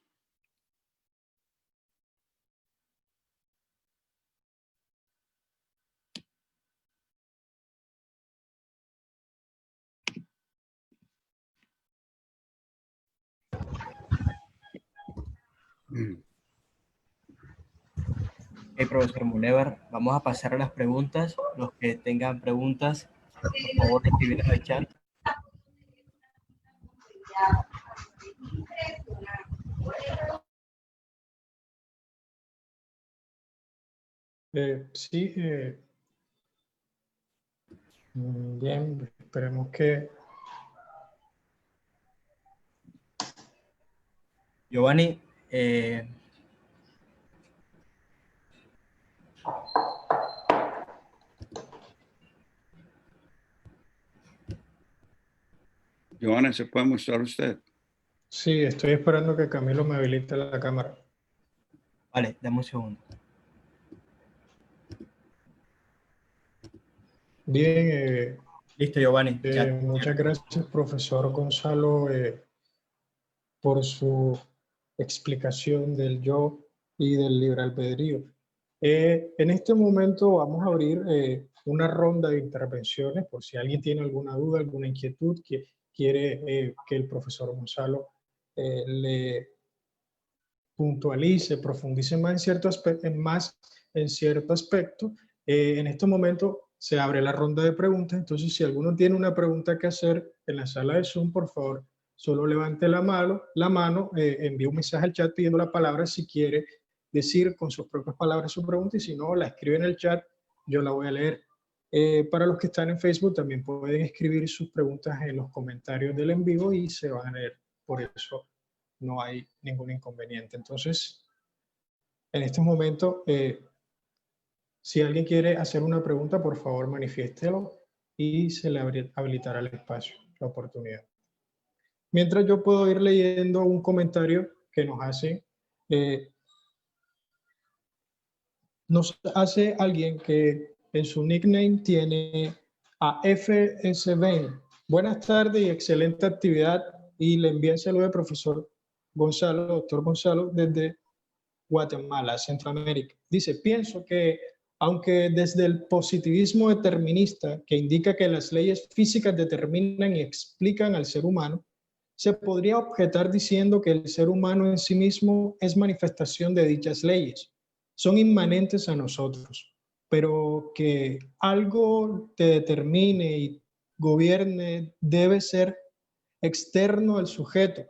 Profesor Munevar, vamos a pasar a las preguntas. Los que tengan preguntas, por favor, escribirlas al chat. Sí, bien, esperemos que... Giovanni, Giovanna, ¿se puede mostrar usted? Sí, estoy esperando que Camilo me habilite la cámara. vale, dame un segundo. Bien, Listo, Giovanni. muchas gracias, profesor Gonzalo, por su explicación del yo y del libre albedrío. En este momento vamos a abrir una ronda de intervenciones por si alguien tiene alguna duda, alguna inquietud, que quiere que el profesor Gonzalo le puntualice, profundice más en cierto aspecto. En este momento se abre la ronda de preguntas, entonces si alguno tiene una pregunta que hacer en la sala de Zoom, por favor, solo levante la mano, envíe un mensaje al chat pidiendo la palabra si quiere decir con sus propias palabras su pregunta, y si no, la escribe en el chat, yo la voy a leer. Para los que están en Facebook también pueden escribir sus preguntas en los comentarios del en vivo y se van a leer. Por eso no hay ningún inconveniente. Entonces, en este momento, si alguien quiere hacer una pregunta, por favor manifiéstelo y se le habilitará el espacio, la oportunidad. Mientras yo puedo ir leyendo un comentario que nos hace alguien que en su nickname tiene a FSB. Buenas tardes y excelente actividad, y le envía el saludo del profesor Gonzalo, doctor Gonzalo, desde Guatemala, Centroamérica. Dice, pienso que aunque desde el positivismo determinista, que indica que las leyes físicas determinan y explican al ser humano, se podría objetar diciendo que el ser humano en sí mismo es manifestación de dichas leyes. Son inmanentes a nosotros, pero que algo te determine y gobierne debe ser externo al sujeto,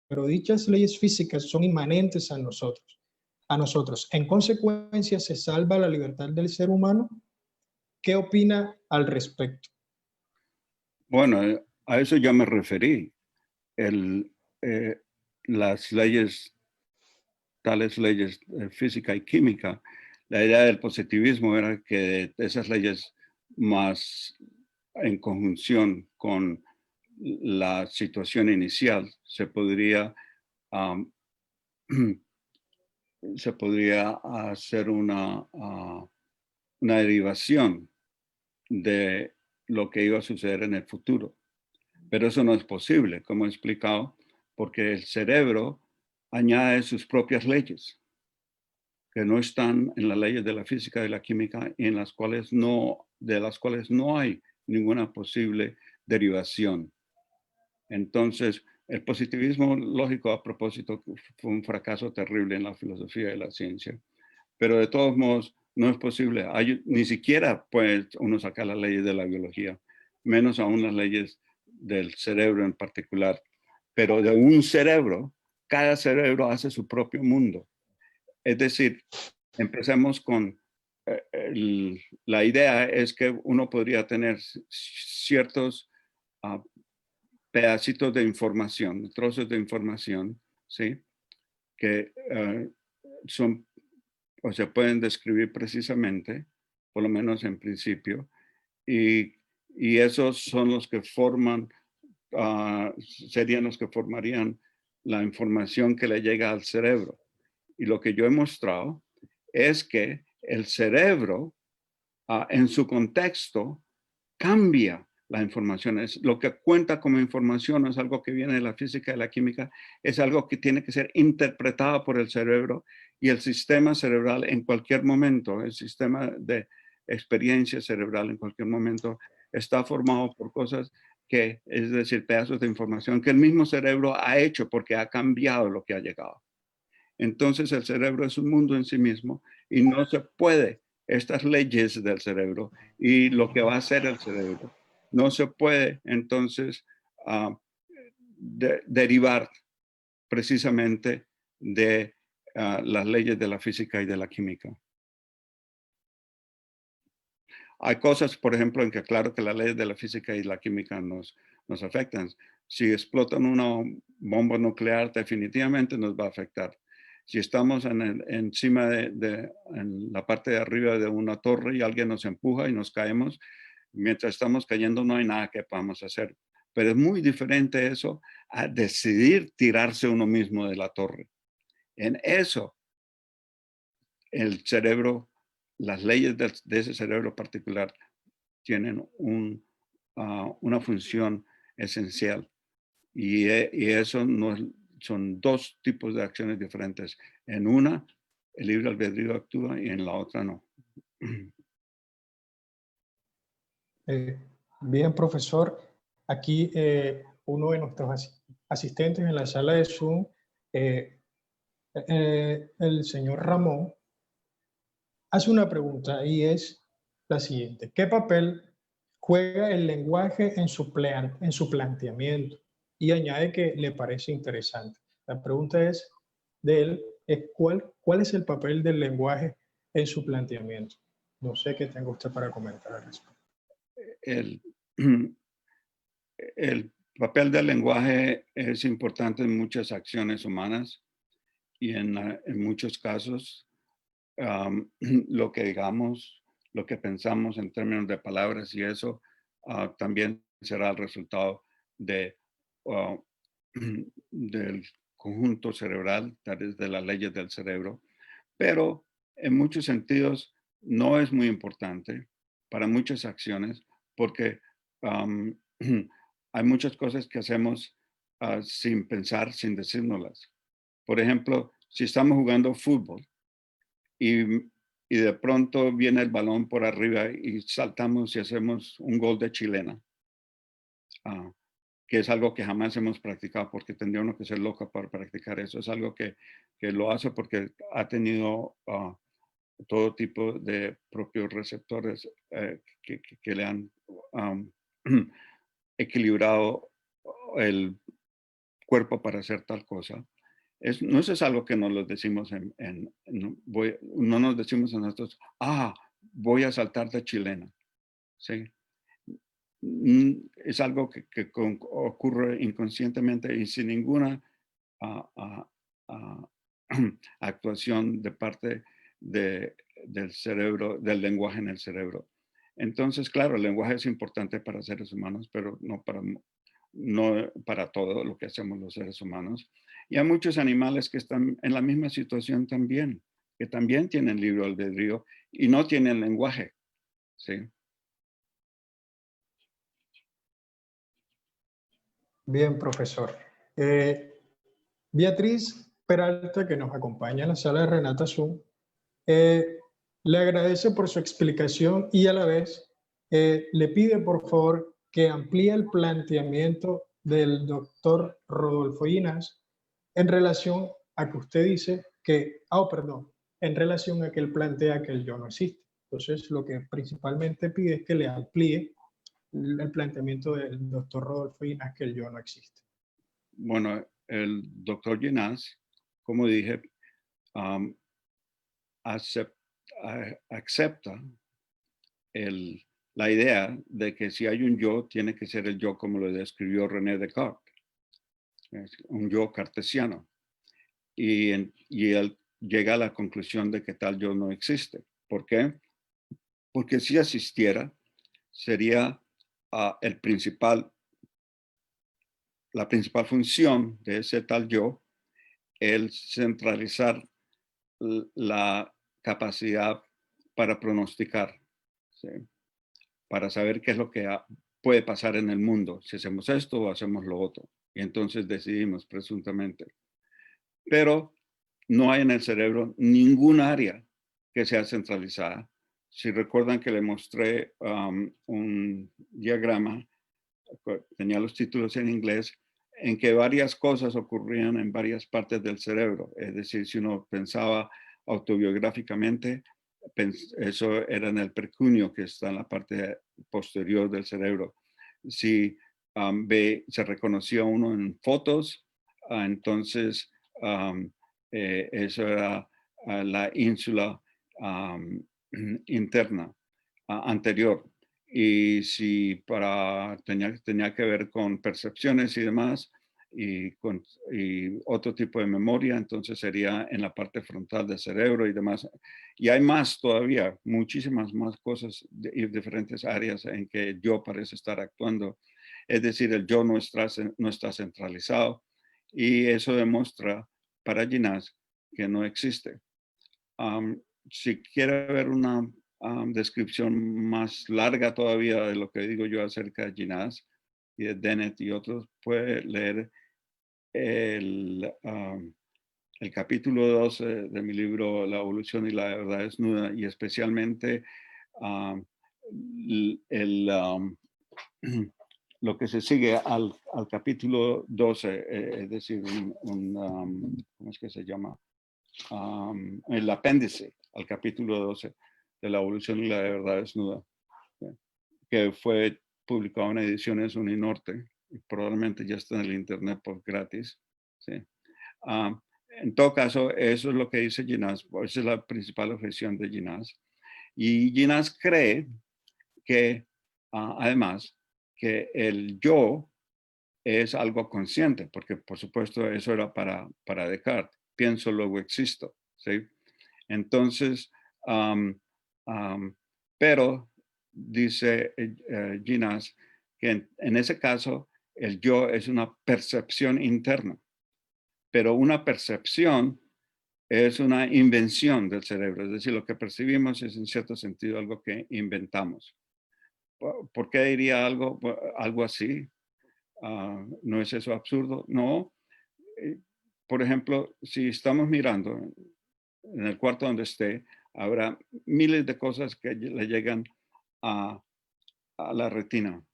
pero dichas leyes físicas son inmanentes a nosotros. En consecuencia, ¿se salva la libertad del ser humano? ¿Qué opina al respecto? Bueno, a eso ya me referí. Las leyes, tales leyes física y química, la idea del positivismo era que esas leyes más en conjunción con la situación inicial se podría hacer una derivación de lo que iba a suceder en el futuro. Pero eso no es posible, como he explicado, porque el cerebro añade sus propias leyes, que no están en las leyes de la física y la química, y de las cuales no hay ninguna posible derivación. Entonces, el positivismo lógico, a propósito, fue un fracaso terrible en la filosofía y la ciencia. Pero de todos modos, no es posible. Ni siquiera puede uno sacar las leyes de la biología, menos aún las leyes del cerebro en particular. Pero de un cerebro, cada cerebro hace su propio mundo. Es decir, empecemos con la idea es que uno podría tener ciertos pedacitos de información, trozos de información, ¿sí? Que son o se pueden describir precisamente, por lo menos en principio, y esos son los que serían los que formarían la información que le llega al cerebro. Y lo que yo he mostrado es que el cerebro, en su contexto, cambia la información. Es lo que cuenta como información, no es algo que viene de la física y la química, es algo que tiene que ser interpretado por el cerebro y el sistema cerebral en cualquier momento, el sistema de experiencia cerebral en cualquier momento está formado por cosas que, es decir, pedazos de información que el mismo cerebro ha hecho porque ha cambiado lo que ha llegado. Entonces el cerebro es un mundo en sí mismo y no se puede, estas leyes del cerebro y lo que va a hacer el cerebro, no se puede entonces derivar precisamente de las leyes de la física y de la química. Hay cosas, por ejemplo, en que claro que las leyes de la física y la química nos afectan. Si explotan una bomba nuclear, definitivamente nos va a afectar. Si estamos encima en la parte de arriba de una torre y alguien nos empuja y nos caemos, mientras estamos cayendo no hay nada que podamos hacer. Pero es muy diferente eso a decidir tirarse uno mismo de la torre. En eso, el cerebro, las leyes de ese cerebro particular tienen una función esencial. Y eso no son dos tipos de acciones diferentes. En una, el libre albedrío actúa y en la otra no. Bien, profesor. Aquí uno de nuestros asistentes en la sala de Zoom, el señor Ramón, hace una pregunta y es la siguiente. ¿Qué papel juega el lenguaje en su planteamiento? Y añade que le parece interesante. La pregunta es de él, es ¿cuál es el papel del lenguaje en su planteamiento? No sé qué tenga usted para comentar al respecto. El papel del lenguaje es importante en muchas acciones humanas y en muchos casos lo que digamos, lo que pensamos en términos de palabras y eso también será el resultado del conjunto cerebral, de las leyes del cerebro, pero en muchos sentidos no es muy importante para muchas acciones porque hay muchas cosas que hacemos sin pensar, sin decírnoslas. Por ejemplo, si estamos jugando fútbol y de pronto viene el balón por arriba y saltamos y hacemos un gol de chilena, que es algo que jamás hemos practicado porque tendría uno que ser loco para practicar eso. Es algo que lo hace porque ha tenido todo tipo de propios receptores que le han equilibrado el cuerpo para hacer tal cosa. No es algo que nos lo decimos no nos decimos a nosotros, voy a saltar de chilena. ¿Sí? Es algo que ocurre inconscientemente y sin ninguna actuación de parte del cerebro, del lenguaje en el cerebro. Entonces, claro, el lenguaje es importante para seres humanos, pero no para todo lo que hacemos los seres humanos. Y hay muchos animales que están en la misma situación también, que también tienen libre albedrío y no tienen lenguaje. ¿Sí? Bien, profesor. Beatriz Peralta, que nos acompaña en la sala de Renata Zoom, le agradece por su explicación y a la vez le pide, por favor, que amplíe el planteamiento del doctor Rodolfo Ginás en relación a que usted dice que, en relación a que él plantea que el yo no existe. Entonces, lo que principalmente pide es que le amplíe el planteamiento del doctor Rodolfo Ginás que el yo no existe. Bueno, el doctor Ginás, como dije, acepta la idea de que si hay un yo, tiene que ser el yo como lo describió René Descartes, un yo cartesiano. Y él llega a la conclusión de que tal yo no existe. ¿Por qué? Porque si existiera, sería el principal la principal función de ese tal yo es centralizar la capacidad para pronosticar, ¿sí? Para saber qué es lo que puede pasar en el mundo, si hacemos esto o hacemos lo otro. Y entonces decidimos presuntamente. Pero no hay en el cerebro ningún área que sea centralizada. Si recuerdan que le mostré un diagrama, tenía los títulos en inglés, en que varias cosas ocurrían en varias partes del cerebro. Es decir, si uno pensaba autobiográficamente, eso era en el percunio, que está en la parte posterior del cerebro. Si se reconocía uno en fotos, entonces eso era la ínsula interna anterior. Y si tenía que ver con percepciones y demás, y otro tipo de memoria, entonces sería en la parte frontal del cerebro y demás. Y hay más todavía, muchísimas más cosas y diferentes áreas en que el yo parece estar actuando. Es decir, el yo no está centralizado, y eso demuestra para Ginás que no existe. Si quiere ver una descripción más larga todavía de lo que digo yo acerca de Ginás y de Dennett y otros, puede leer el capítulo 12 de mi libro La evolución y la verdad desnuda, y especialmente lo que se sigue al capítulo 12, es decir, ¿cómo es que se llama? El apéndice al capítulo 12 de La evolución y la verdad desnuda, que fue publicado en ediciones Uninorte y probablemente ya está en el internet por gratis. ¿Sí? En todo caso, eso es lo que dice Ginás. Esa es la principal objeción de Ginás. Y Ginás cree que, además, que el yo es algo consciente, porque por supuesto eso era para Descartes. Pienso, luego existo. ¿Sí? Entonces, pero dice Ginás que en ese caso el yo es una percepción interna, pero una percepción es una invención del cerebro, es decir, lo que percibimos es en cierto sentido algo que inventamos. ¿Por qué diría algo así? ¿No es eso absurdo? No. Por ejemplo, si estamos mirando en el cuarto donde esté, habrá miles de cosas que le llegan a la retina.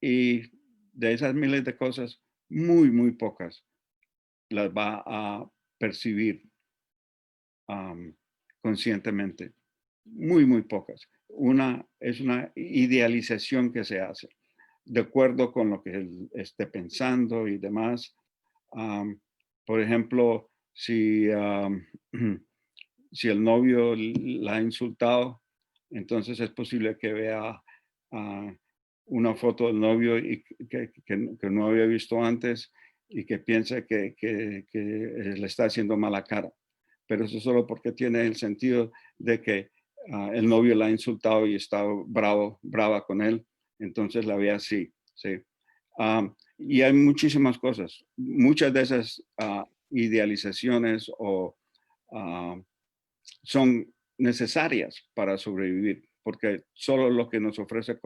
Y de esas miles de cosas, muy pocas las va a percibir conscientemente. Muy pocas. Es una idealización que se hace de acuerdo con lo que él esté pensando y demás. Por ejemplo, si el novio la ha insultado, entonces es posible que vea una foto del novio y que no había visto antes, y que piense que le está haciendo mala cara. Pero eso solo porque tiene el sentido de que el novio la ha insultado y está brava con él, entonces la ve así. ¿Sí? Y hay muchísimas cosas. Muchas de esas idealizaciones son necesarias para sobrevivir, porque solo lo que nos ofrece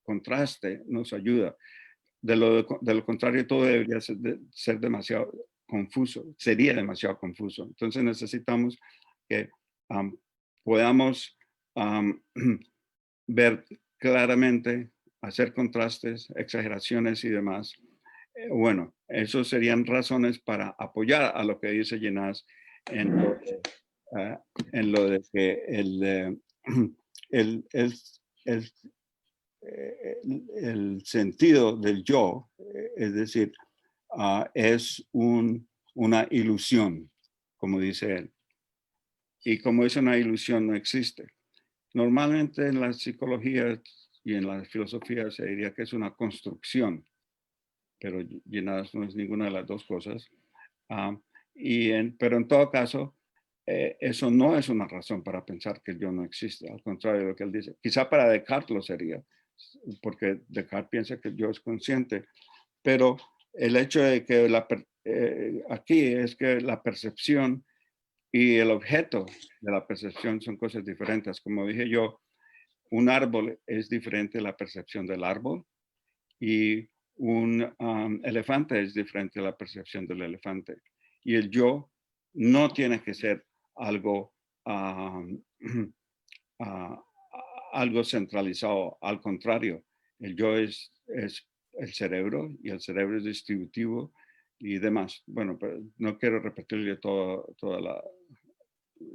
contraste nos ayuda. De lo contrario, todo debería ser demasiado confuso, sería demasiado confuso. Entonces necesitamos que podamos ver claramente, hacer contrastes, exageraciones y demás. Bueno, esos serían razones para apoyar a lo que dice Ginás en lo de que el sentido del yo, es decir, es una ilusión, como dice él. Y como es una ilusión, no existe. Normalmente en la psicología y en la filosofía se diría que es una construcción, pero Ginás no es ninguna de las dos cosas. Pero en todo caso, eso no es una razón para pensar que el yo no existe, al contrario de lo que él dice. Quizá para Descartes lo sería, porque Descartes piensa que el yo es consciente, pero el hecho de que aquí es que la percepción y el objeto de la percepción son cosas diferentes. Como dije yo, un árbol es diferente a la percepción del árbol y un elefante es diferente a la percepción del elefante. Y el yo no tiene que ser algo, algo centralizado. Al contrario, el yo es el cerebro y el cerebro es distributivo y demás. Bueno, pero no quiero repetirle toda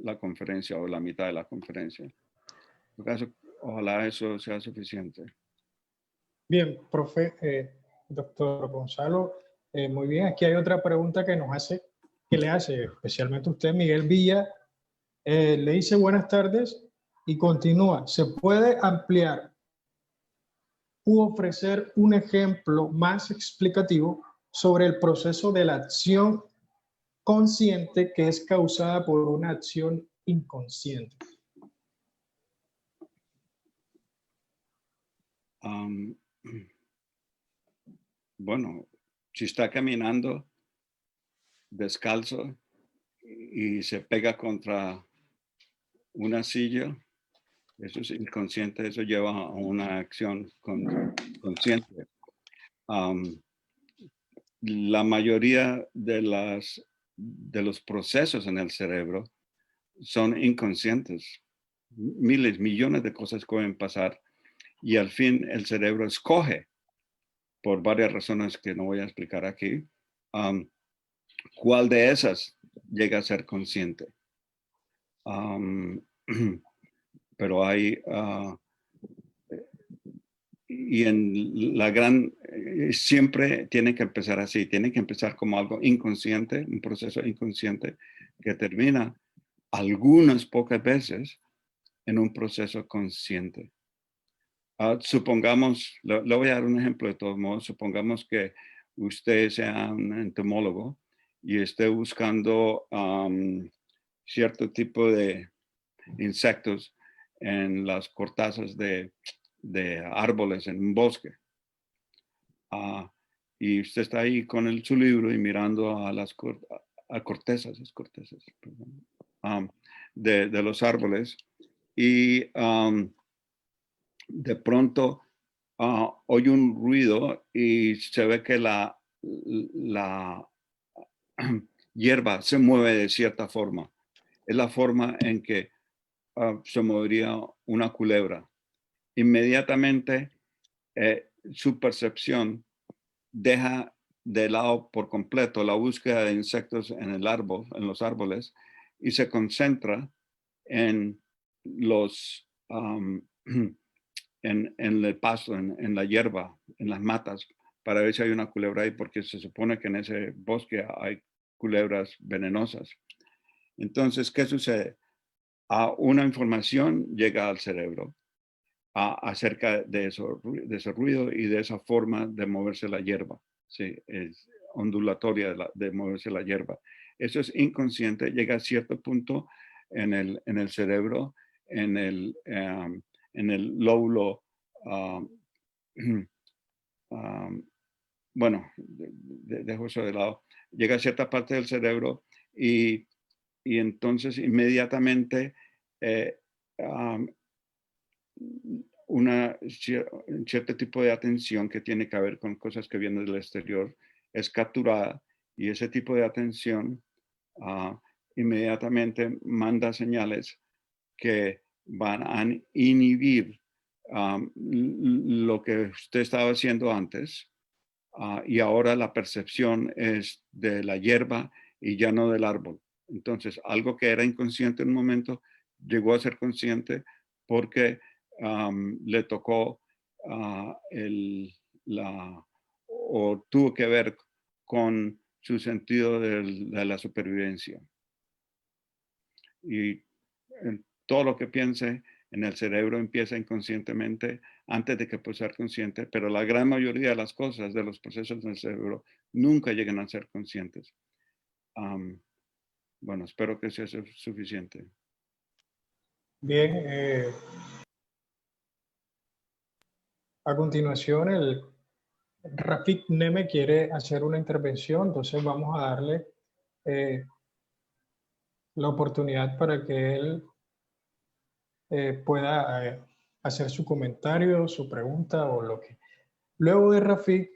la conferencia o la mitad de la conferencia. En todo caso, ojalá eso sea suficiente. Bien, profe, doctor Gonzalo, muy bien. Aquí hay otra pregunta que le hace especialmente usted, Miguel Villa. Le dice buenas tardes y continúa. ¿Se puede ampliar u ofrecer un ejemplo más explicativo sobre el proceso de la acción consciente que es causada por una acción inconsciente? Bueno, si está caminando descalzo y se pega contra una silla, eso es inconsciente, eso lleva a una acción consciente. La mayoría de los procesos en el cerebro son inconscientes. Miles, millones de cosas pueden pasar y al fin el cerebro escoge, por varias razones que no voy a explicar aquí, cuál de esas llega a ser consciente. Pero hay, y en la gran, siempre tiene que empezar así, tiene que empezar como algo inconsciente, un proceso inconsciente que termina algunas pocas veces en un proceso consciente. Supongamos, le voy a dar un ejemplo de todos modos, supongamos que usted sea un entomólogo y esté buscando cierto tipo de insectos en las cortezas de árboles en un bosque. Y usted está ahí con su libro y mirando a las cortezas de los árboles y de pronto oye un ruido y se ve que la hierba se mueve de cierta forma. Es la forma en que se movería una culebra. Inmediatamente su percepción deja de lado por completo la búsqueda de insectos en el árbol, en los árboles, y se concentra en los en el pasto, en la hierba, en las matas, para ver si hay una culebra ahí, porque se supone que en ese bosque hay culebras venenosas. Entonces, ¿qué sucede? Una información llega al cerebro acerca de ese ruido y de esa forma de moverse la hierba. Sí, es ondulatoria de moverse la hierba. Eso es inconsciente, llega a cierto punto en el cerebro, en el lóbulo, bueno, dejo eso de lado, llega a cierta parte del cerebro y entonces inmediatamente un cierto tipo de atención que tiene que ver con cosas que vienen del exterior es capturada y ese tipo de atención inmediatamente manda señales que van a inhibir lo que usted estaba haciendo antes y ahora la percepción es de la hierba y ya no del árbol. Entonces, algo que era inconsciente en un momento llegó a ser consciente porque le tocó o tuvo que ver con su sentido de la supervivencia. Y todo lo que piense en el cerebro empieza inconscientemente antes de que pueda ser consciente, pero la gran mayoría de las cosas, de los procesos del cerebro, nunca llegan a ser conscientes. Bueno, espero que sea suficiente. Bien, a continuación Rafik Neme quiere hacer una intervención, entonces vamos a darle la oportunidad para que él pueda hacer su comentario, su pregunta o lo que... Luego de Rafik,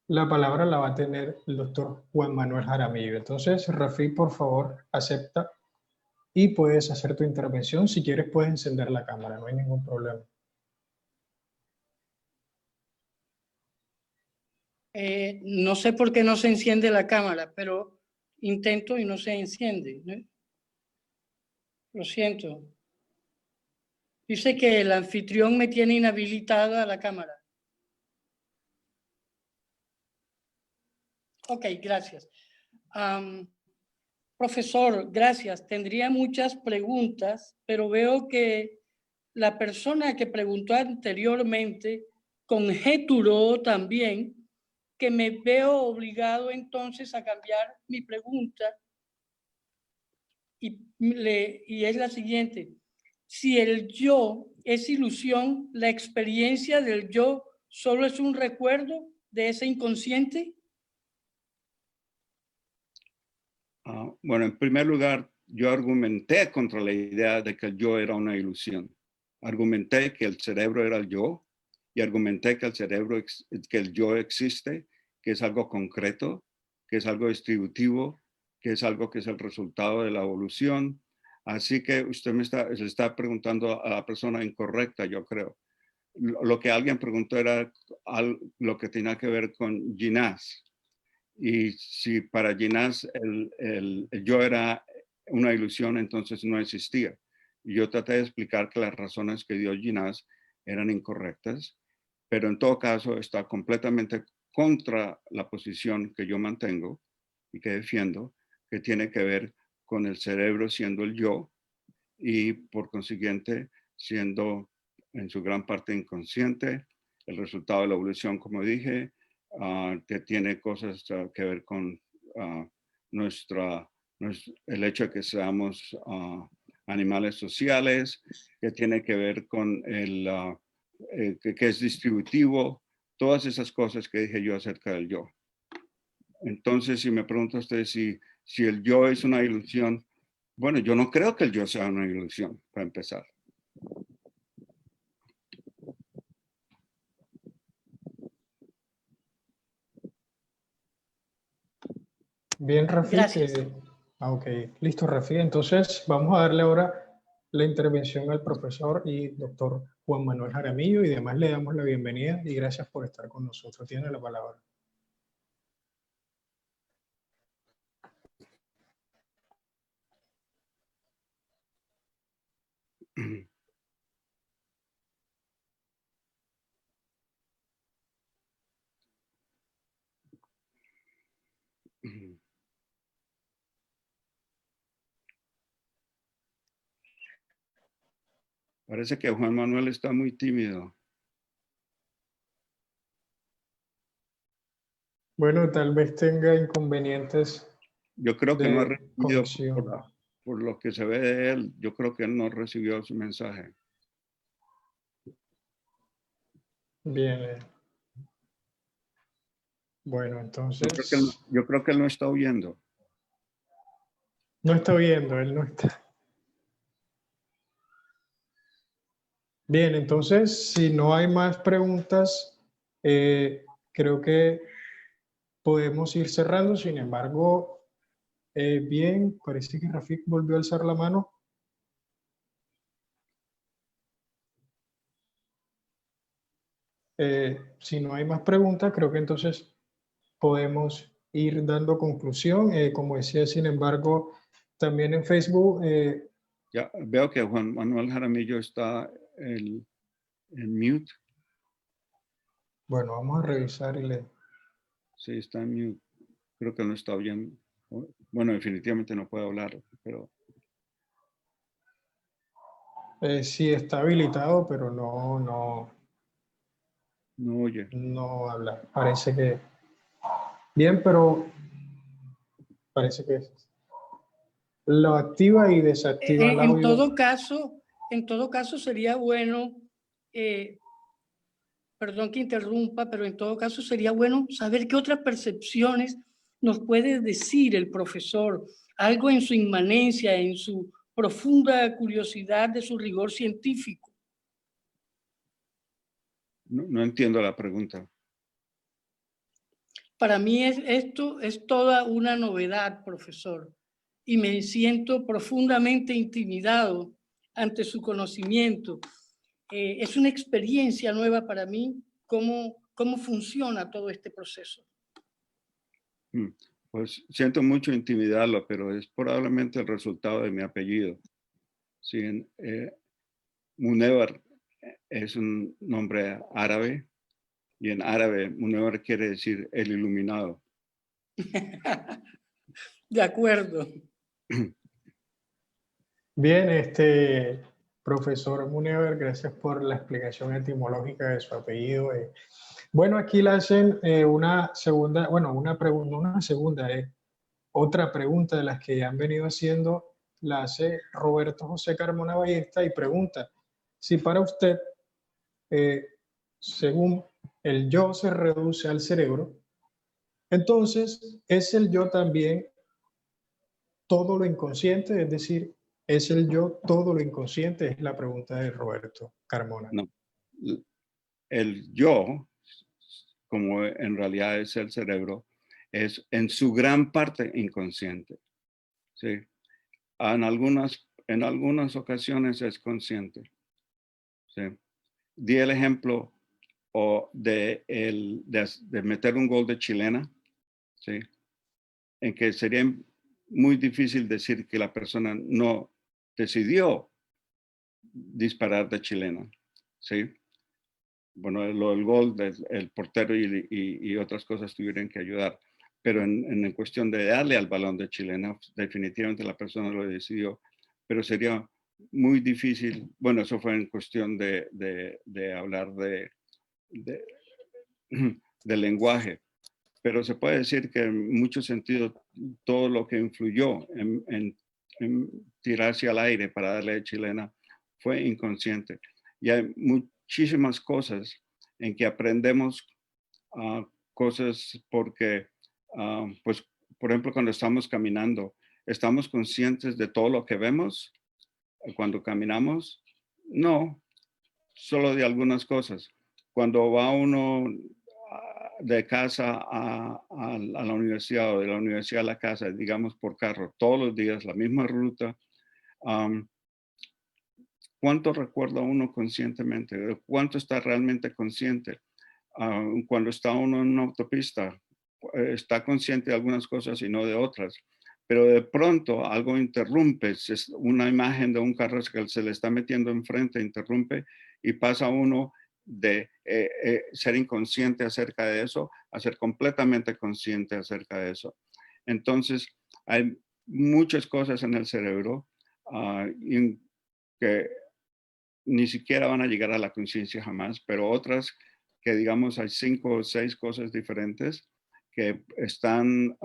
la palabra la va a tener el doctor Juan Manuel Jaramillo. Entonces, Rafik, por favor, acepta y puedes hacer tu intervención. Si quieres, puedes encender la cámara, no hay ningún problema. No sé por qué no se enciende la cámara, pero intento y no se enciende, ¿no? Lo siento. Dice que el anfitrión me tiene inhabilitada la cámara. Ok, gracias. Profesor, gracias. Tendría muchas preguntas, pero veo que la persona que preguntó anteriormente conjeturó también que me veo obligado entonces a cambiar mi pregunta y es la siguiente. Si el yo es ilusión, ¿la experiencia del yo solo es un recuerdo de ese inconsciente? Bueno, en primer lugar, yo argumenté contra la idea de que el yo era una ilusión. Argumenté que el cerebro era el yo y argumenté que el yo existe, que es algo concreto, que es algo distributivo, que es algo que es el resultado de la evolución. Así que usted se está preguntando a la persona incorrecta, yo creo. Lo que alguien preguntó era lo que tenía que ver con Ginás. Y si para Ginás el yo era una ilusión, entonces no existía. Y yo traté de explicar que las razones que dio Ginás eran incorrectas, pero en todo caso está completamente contra la posición que yo mantengo y que defiendo, que tiene que ver con el cerebro siendo el yo y por consiguiente siendo en su gran parte inconsciente, el resultado de la evolución, como dije, que tiene cosas que ver con el hecho de que seamos animales sociales, que tiene que ver con que es distributivo, todas esas cosas que dije yo acerca del yo. Entonces, si me pregunta usted si el yo es una ilusión, bueno, yo no creo que el yo sea una ilusión, para empezar. Bien, Rafik. Gracias. Ok, listo, Rafik. Entonces, vamos a darle ahora la intervención al profesor y doctor Juan Manuel Jaramillo y además le damos la bienvenida y gracias por estar con nosotros. Tiene la palabra. Parece que Juan Manuel está muy tímido. Bueno, tal vez tenga inconvenientes. Yo creo que no ha de recibido, conexión. por lo que se ve de él, yo creo que él no recibió su mensaje. Bien. Bueno, entonces... Yo creo que él no está oyendo. No está viendo, él no está. Bien, entonces, si no hay más preguntas, creo que podemos ir cerrando. Sin embargo, bien, parece que Rafik volvió a alzar la mano. Si no hay más preguntas, creo que entonces podemos ir dando conclusión. Como decía, sin embargo, también en Facebook... Ya veo que Juan Manuel Jaramillo está en mute. Bueno, vamos a revisar y le... Sí, está en mute. Creo que no está oyendo. Bueno, definitivamente no puede hablar, pero... sí, está habilitado, pero no oye. No habla. Parece que... Bien, pero parece que lo activa y desactiva el audio. En todo caso sería bueno perdón que interrumpa, pero en todo caso sería bueno saber qué otras percepciones nos puede decir el profesor, algo en su inmanencia, en su profunda curiosidad de su rigor científico. No entiendo la pregunta. Para mí esto es toda una novedad, profesor, y me siento profundamente intimidado ante su conocimiento. Es una experiencia nueva para mí cómo funciona todo este proceso. Pues siento mucho intimidarlo, pero es probablemente el resultado de mi apellido. Sí, Munevar es un nombre árabe y en árabe Munevar quiere decir el iluminado. De acuerdo. Bien, profesor Munevar, gracias por la explicación etimológica de su apellido. Bueno, aquí le hacen una segunda, bueno, una pregunta, una segunda, otra pregunta de las que ya han venido haciendo, la hace Roberto José Carmona Ballesta y pregunta, si para usted, según el yo se reduce al cerebro, entonces es el yo también todo lo inconsciente, es decir, ¿es el yo todo lo inconsciente? Es la pregunta de Roberto Carmona. No. El yo, como en realidad es el cerebro, es en su gran parte inconsciente. ¿Sí? En algunas ocasiones es consciente. ¿Sí? Di el ejemplo de meter un gol de chilena, ¿sí? En que sería muy difícil decir que la persona no decidió disparar de chilena. ¿Sí? Bueno, el gol del portero y otras cosas tuvieron que ayudar. Pero en cuestión de darle al balón de chilena, definitivamente la persona lo decidió. Pero sería muy difícil, bueno, eso fue en cuestión de hablar del lenguaje. Pero se puede decir que en muchos sentidos todo lo que influyó en tirarse al aire para darle a chilena fue inconsciente. Y hay muchísimas cosas en que aprendemos cosas porque, pues, por ejemplo, cuando estamos caminando, ¿estamos conscientes de todo lo que vemos cuando caminamos? No, solo de algunas cosas. Cuando va uno de casa a la universidad o de la universidad a la casa, digamos por carro, todos los días, la misma ruta, ¿cuánto recuerda uno conscientemente? ¿Cuánto está realmente consciente? Cuando está uno en una autopista, está consciente de algunas cosas y no de otras. Pero de pronto algo interrumpe, es una imagen de un carro que se le está metiendo enfrente, interrumpe y pasa uno de ser inconsciente acerca de eso a ser completamente consciente acerca de eso. Entonces, hay muchas cosas en el cerebro que ni siquiera van a llegar a la conciencia jamás, pero otras que digamos hay 5 o 6 cosas diferentes que están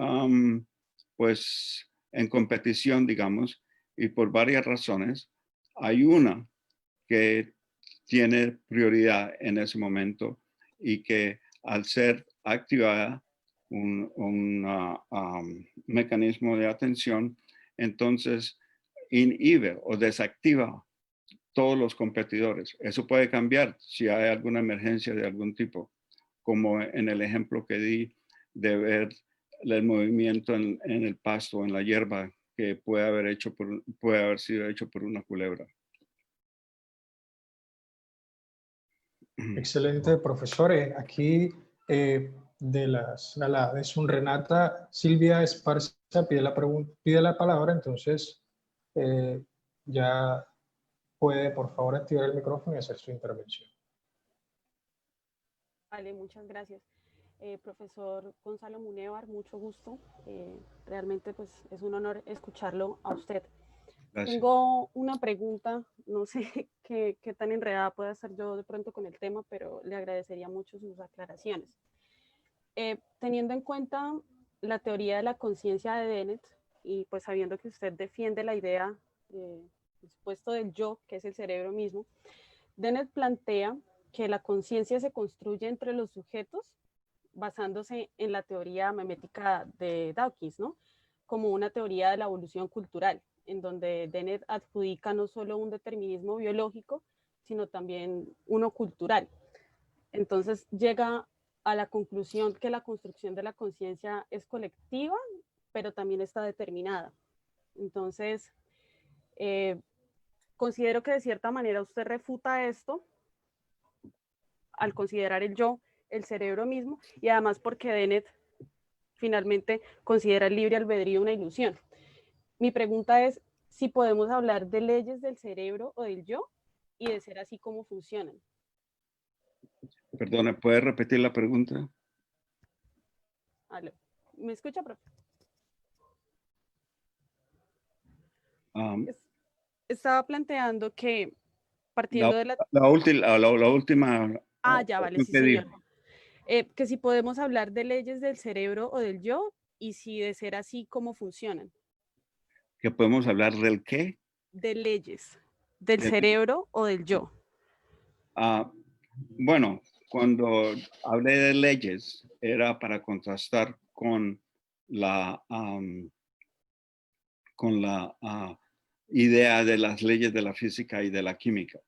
pues en competición, digamos, y por varias razones. Hay una que tiene prioridad en ese momento y que al ser activada un mecanismo de atención, entonces inhibe o desactiva todos los competidores. Eso puede cambiar si hay alguna emergencia de algún tipo, como en el ejemplo que di de ver el movimiento en el pasto, en la hierba, que puede haber sido hecho por una culebra. Excelente, profesores. Aquí de Sunrenata, Silvia Esparza pide la palabra, entonces ya puede, por favor, activar el micrófono y hacer su intervención. Vale, muchas gracias. Profesor Gonzalo Munevar, mucho gusto. Realmente pues es un honor escucharlo a usted. Gracias. Tengo una pregunta, no sé qué tan enredada pueda ser yo de pronto con el tema, pero le agradecería mucho sus aclaraciones. Teniendo en cuenta la teoría de la conciencia de Dennett y pues sabiendo que usted defiende la idea supuesto del yo, que es el cerebro mismo, Dennett plantea que la conciencia se construye entre los sujetos basándose en la teoría memética de Dawkins, ¿no? Como una teoría de la evolución cultural, en donde Dennett adjudica no solo un determinismo biológico, sino también uno cultural. Entonces llega a la conclusión que la construcción de la conciencia es colectiva, pero también está determinada. Entonces, considero que de cierta manera usted refuta esto al considerar el yo, el cerebro mismo, y además porque Dennett finalmente considera el libre albedrío una ilusión. Mi pregunta es si podemos hablar de leyes del cerebro o del yo, y de ser así, ¿cómo funcionan? Perdona, ¿puede repetir la pregunta? Aló. ¿Me escucha, profe? Estaba planteando que partiendo de la última. Ya vale, sí, señor. Que si podemos hablar de leyes del cerebro o del yo, y si de ser así, ¿cómo funcionan? ¿Que podemos hablar del qué? De leyes, del cerebro o del yo. Bueno, cuando hablé de leyes, era para contrastar con la idea de las leyes de la física y de la química.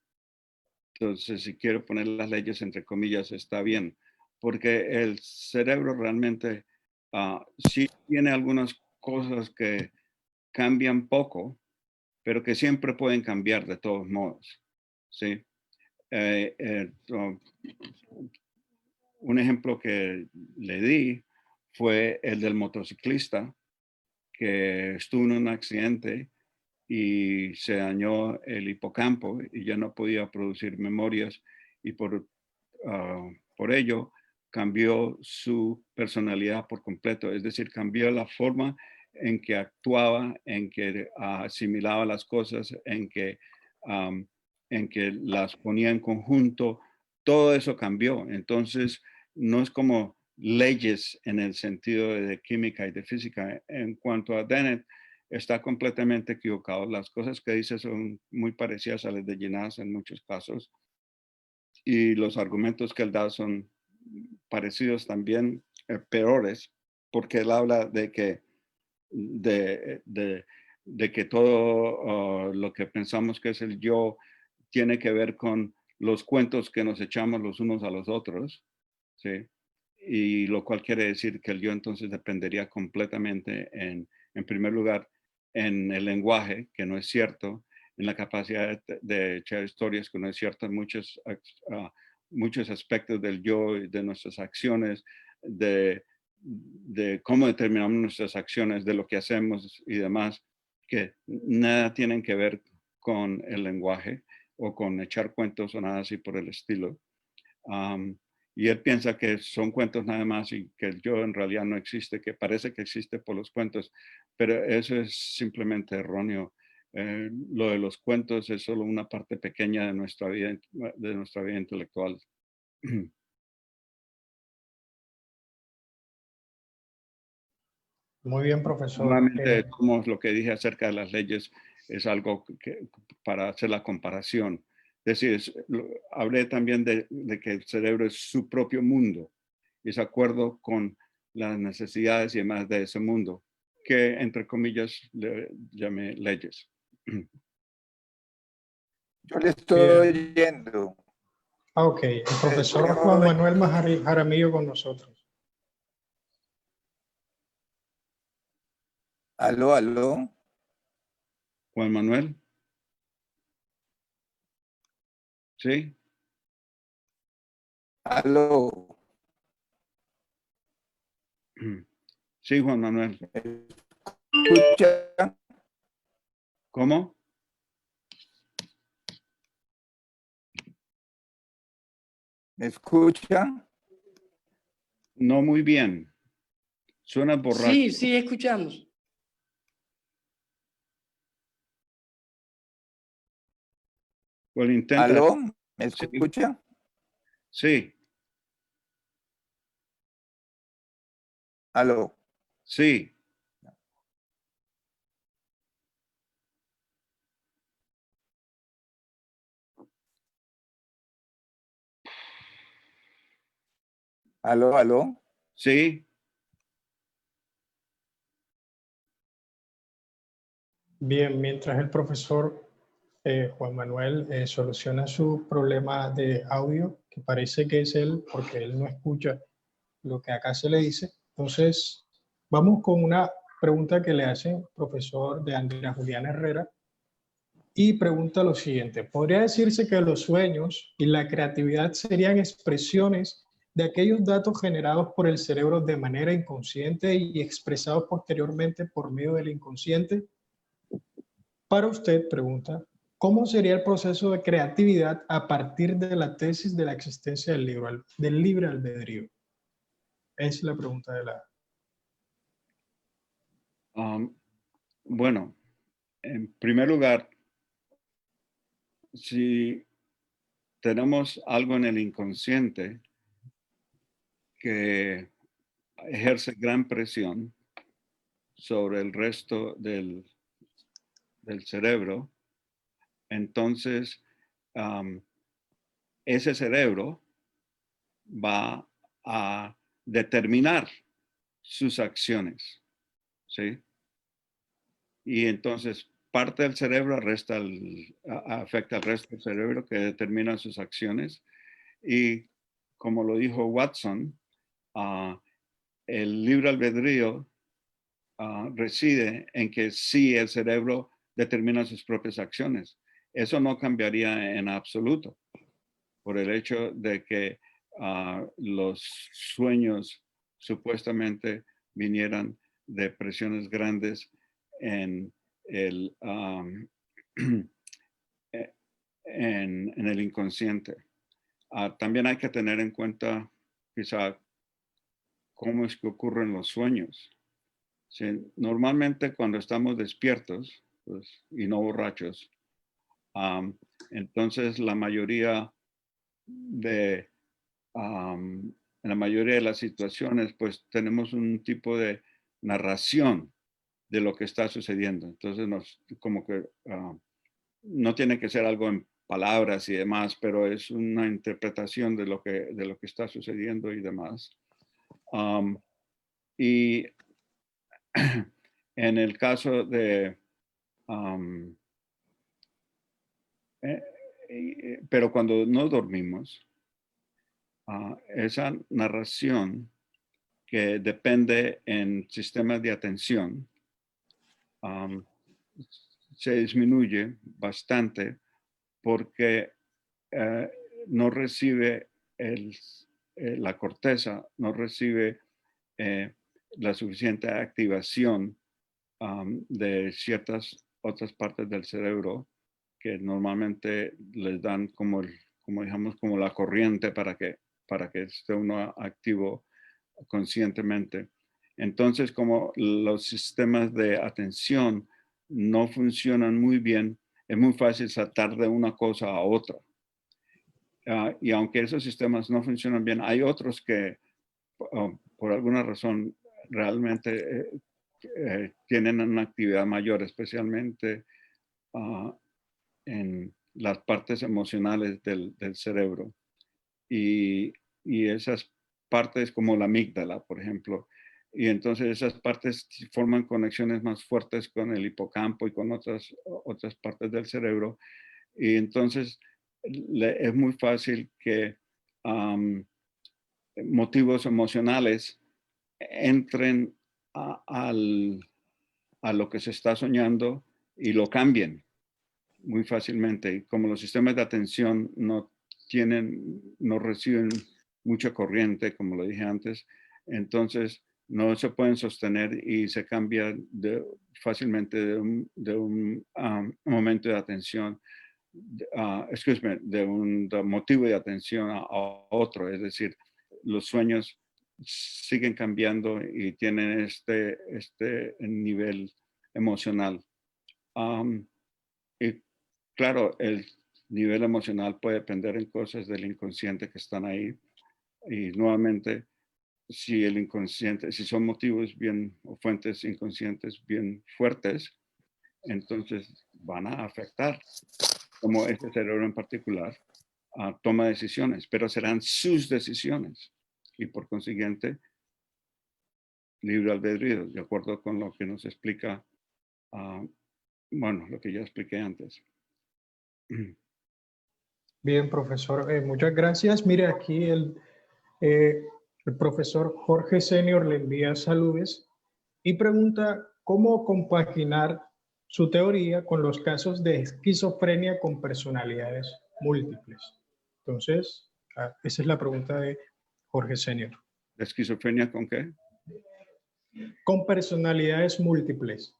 Entonces, si quiero poner las leyes entre comillas, está bien, porque el cerebro realmente sí tiene algunas cosas que cambian poco, pero que siempre pueden cambiar de todos modos, ¿sí? Un ejemplo que le di fue el del motociclista que estuvo en un accidente y se dañó el hipocampo y ya no podía producir memorias y por ello cambió su personalidad por completo, es decir, cambió la forma en que actuaba, en que asimilaba las cosas, en que las ponía en conjunto, todo eso cambió. Entonces, no es como leyes en el sentido de química y de física. En cuanto a Dennett, está completamente equivocado. Las cosas que dice son muy parecidas a las de Ginás en muchos casos. Y los argumentos que él da son parecidos también, peores, porque él habla de que, de que todo lo que pensamos que es el yo tiene que ver con los cuentos que nos echamos los unos a los otros, ¿sí? Y lo cual quiere decir que el yo entonces dependería completamente en primer lugar, en el lenguaje, que no es cierto, en la capacidad de echar historias, que no es cierto, en muchos aspectos del yo y de nuestras acciones, de cómo determinamos nuestras acciones, de lo que hacemos y demás, que nada tienen que ver con el lenguaje o con echar cuentos o nada así por el estilo. Y él piensa que son cuentos nada más y que el yo en realidad no existe, que parece que existe por los cuentos, pero eso es simplemente erróneo. Lo de los cuentos es solo una parte pequeña de nuestra vida intelectual. Muy bien, profesor. Nuevamente, como lo que dije acerca de las leyes es algo para hacer la comparación. Es decir, hablé también de que el cerebro es su propio mundo y es acuerdo con las necesidades y demás de ese mundo, que entre comillas le llamé leyes. Yo le estoy oyendo. Ok, el profesor Juan Manuel Jaramillo con nosotros. Aló, aló. Juan Manuel. ¿Sí? Aló. Sí, Juan Manuel. ¿Escucha? ¿Cómo? ¿Me escucha? No muy bien. Suena borracho. Sí, sí, escuchamos. Pues intenta. ¿Aló? ¿Me escucha? Sí. ¿Aló? Sí. Aló, aló. Sí. Bien, mientras el profesor Juan Manuel soluciona su problema de audio, que parece que es él, porque él no escucha lo que acá se le dice. Entonces, vamos con una pregunta que le hace el profesor de Andrea Juliana Herrera, y pregunta lo siguiente: ¿podría decirse que los sueños y la creatividad serían expresiones de aquellos datos generados por el cerebro de manera inconsciente y expresados posteriormente por medio del inconsciente? Para usted, pregunta, ¿cómo sería el proceso de creatividad a partir de la tesis de la existencia del libre albedrío? Es la pregunta de la... Bueno, en primer lugar, si tenemos algo en el inconsciente que ejerce gran presión sobre el resto del cerebro, entonces ese cerebro va a determinar sus acciones, ¿sí? Y entonces parte del cerebro afecta al resto del cerebro, que determina sus acciones. Y como lo dijo Watson, el libre albedrío reside en que sí, el cerebro determina sus propias acciones. Eso no cambiaría en absoluto por el hecho de que los sueños supuestamente vinieran de presiones grandes en el, en el inconsciente. También hay que tener en cuenta quizá cómo es que ocurren los sueños. Sí, normalmente cuando estamos despiertos pues, y no borrachos, entonces en la mayoría de las situaciones pues tenemos un tipo de narración de lo que está sucediendo. Entonces como que no tiene que ser algo en palabras y demás, pero es una interpretación de lo que está sucediendo y demás. Y en el caso de... pero cuando no dormimos, esa narración que depende en sistemas de atención se disminuye bastante porque no recibe la corteza, no recibe la suficiente activación de ciertas otras partes del cerebro que normalmente les dan como digamos, como la corriente para que esté uno activo conscientemente. Entonces, como los sistemas de atención no funcionan muy bien, es muy fácil saltar de una cosa a otra. Y aunque esos sistemas no funcionan bien, hay otros que por alguna razón realmente tienen una actividad mayor, especialmente en las partes emocionales del cerebro. Y esas partes como la amígdala, por ejemplo. Y entonces esas partes forman conexiones más fuertes con el hipocampo y con otras partes del cerebro. Y entonces es muy fácil que motivos emocionales entren a lo que se está soñando y lo cambien muy fácilmente. Y como los sistemas de atención no reciben mucha corriente, como lo dije antes, entonces no se pueden sostener y se cambia fácilmente de un momento de atención, de un motivo de atención a otro. Es decir, los sueños siguen cambiando y tienen este nivel emocional. Y claro, el nivel emocional puede depender en cosas del inconsciente que están ahí. Y nuevamente, si el inconsciente, si son motivos bien o fuentes inconscientes bien fuertes, entonces van a afectar, como este cerebro en particular, toma decisiones, pero serán sus decisiones. y por consiguiente libre albedrío, de acuerdo con lo que nos explica, bueno, lo que ya expliqué antes. Bien, profesor, muchas gracias. Mire, aquí el profesor Jorge Senior le envía saludos y pregunta cómo compaginar su teoría con los casos de esquizofrenia con personalidades múltiples. Entonces, esa es la pregunta de Jorge Senior. ¿La esquizofrenia con qué? Con personalidades múltiples.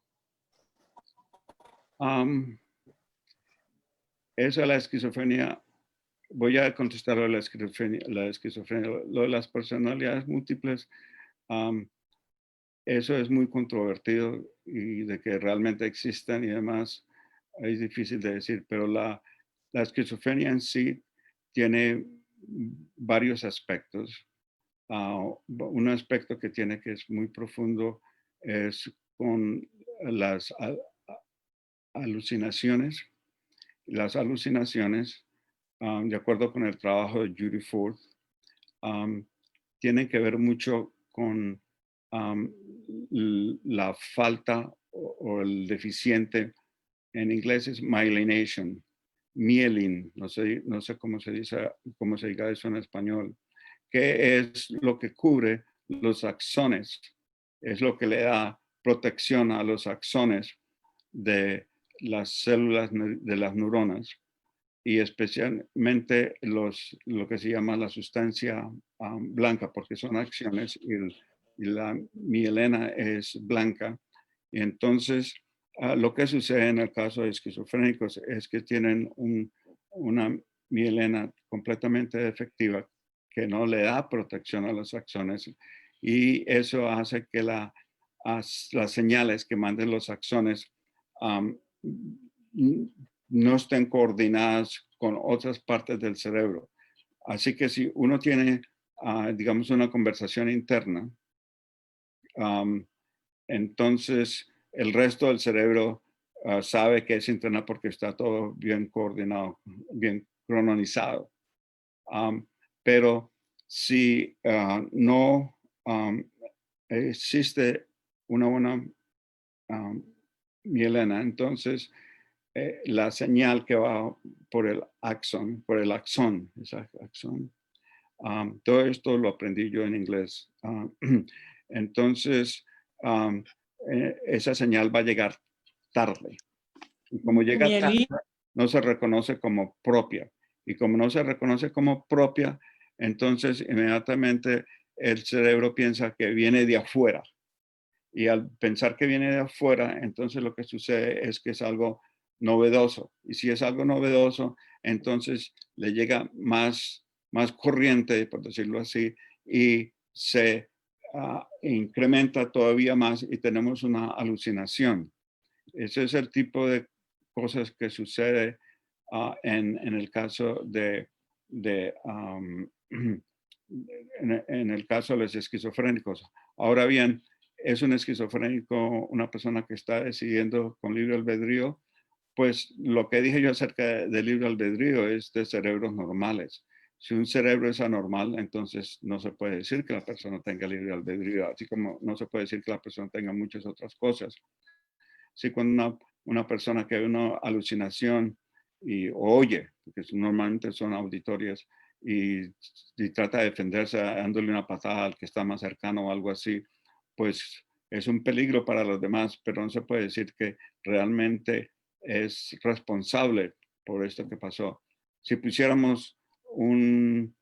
Esa es la esquizofrenia. Voy a contestar a la esquizofrenia. Lo de las personalidades múltiples, eso es muy controvertido y de que realmente existan y demás, es difícil de decir, pero la esquizofrenia en sí tiene varios aspectos. Un aspecto que tiene que es muy profundo es con las alucinaciones. Las alucinaciones, de acuerdo con el trabajo de Judy Ford, tienen que ver mucho con la falta o el deficiente, en inglés es myelination, mielin, no sé cómo se diga eso en español, que es lo que cubre los axones, es lo que le da protección a los axones de las células de las neuronas y especialmente lo que se llama la sustancia blanca, porque son acciones y la mielina es blanca. Y entonces, lo que sucede en el caso de esquizofrénicos es que tienen una mielina completamente defectiva que no le da protección a los axones y eso hace que las señales que manden los axones no estén coordinadas con otras partes del cerebro. Así que si uno tiene, digamos, una conversación interna, entonces el resto del cerebro sabe que es interna porque está todo bien coordinado, bien crononizado. Pero si no existe una buena mielina, entonces la señal que va por el axón, todo esto lo aprendí yo en inglés. Entonces, esa señal va a llegar tarde. Y como llega tarde, no se reconoce como propia. Y como no se reconoce como propia, entonces inmediatamente el cerebro piensa que viene de afuera. Y al pensar que viene de afuera, entonces lo que sucede es que es algo novedoso. Y si es algo novedoso, entonces le llega más corriente, por decirlo así, y se incrementa todavía más y tenemos una alucinación. Ese es el tipo de cosas que sucede en el caso en el caso de los esquizofrénicos. Ahora bien, es un esquizofrénico una persona que está decidiendo con libre albedrío, pues lo que dije yo acerca del libre albedrío es de cerebros normales. Si un cerebro es anormal, entonces no se puede decir que la persona tenga libre albedrío, así como no se puede decir que la persona tenga muchas otras cosas. Si cuando una persona que ve una alucinación y oye, porque normalmente son auditorias, y trata de defenderse dándole una patada al que está más cercano o algo así, pues es un peligro para los demás, pero no se puede decir que realmente es responsable por esto que pasó. Si pusiéramos un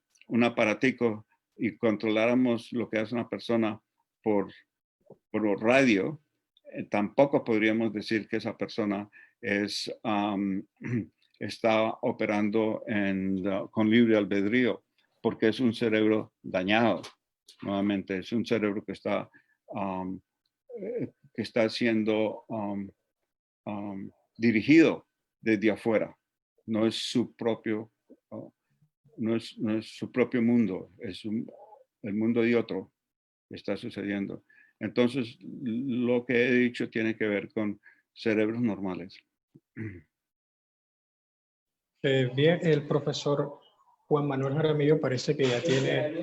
aparatico y controláramos lo que hace una persona por radio, tampoco podríamos decir que esa persona está operando con libre albedrío, porque es un cerebro dañado. Nuevamente, es un cerebro que está siendo dirigido desde afuera. No es su propio, no es su propio mundo, es el mundo de otro que está sucediendo. Entonces, lo que he dicho tiene que ver con cerebros normales. Bien, el profesor Juan Manuel Jaramillo parece que ya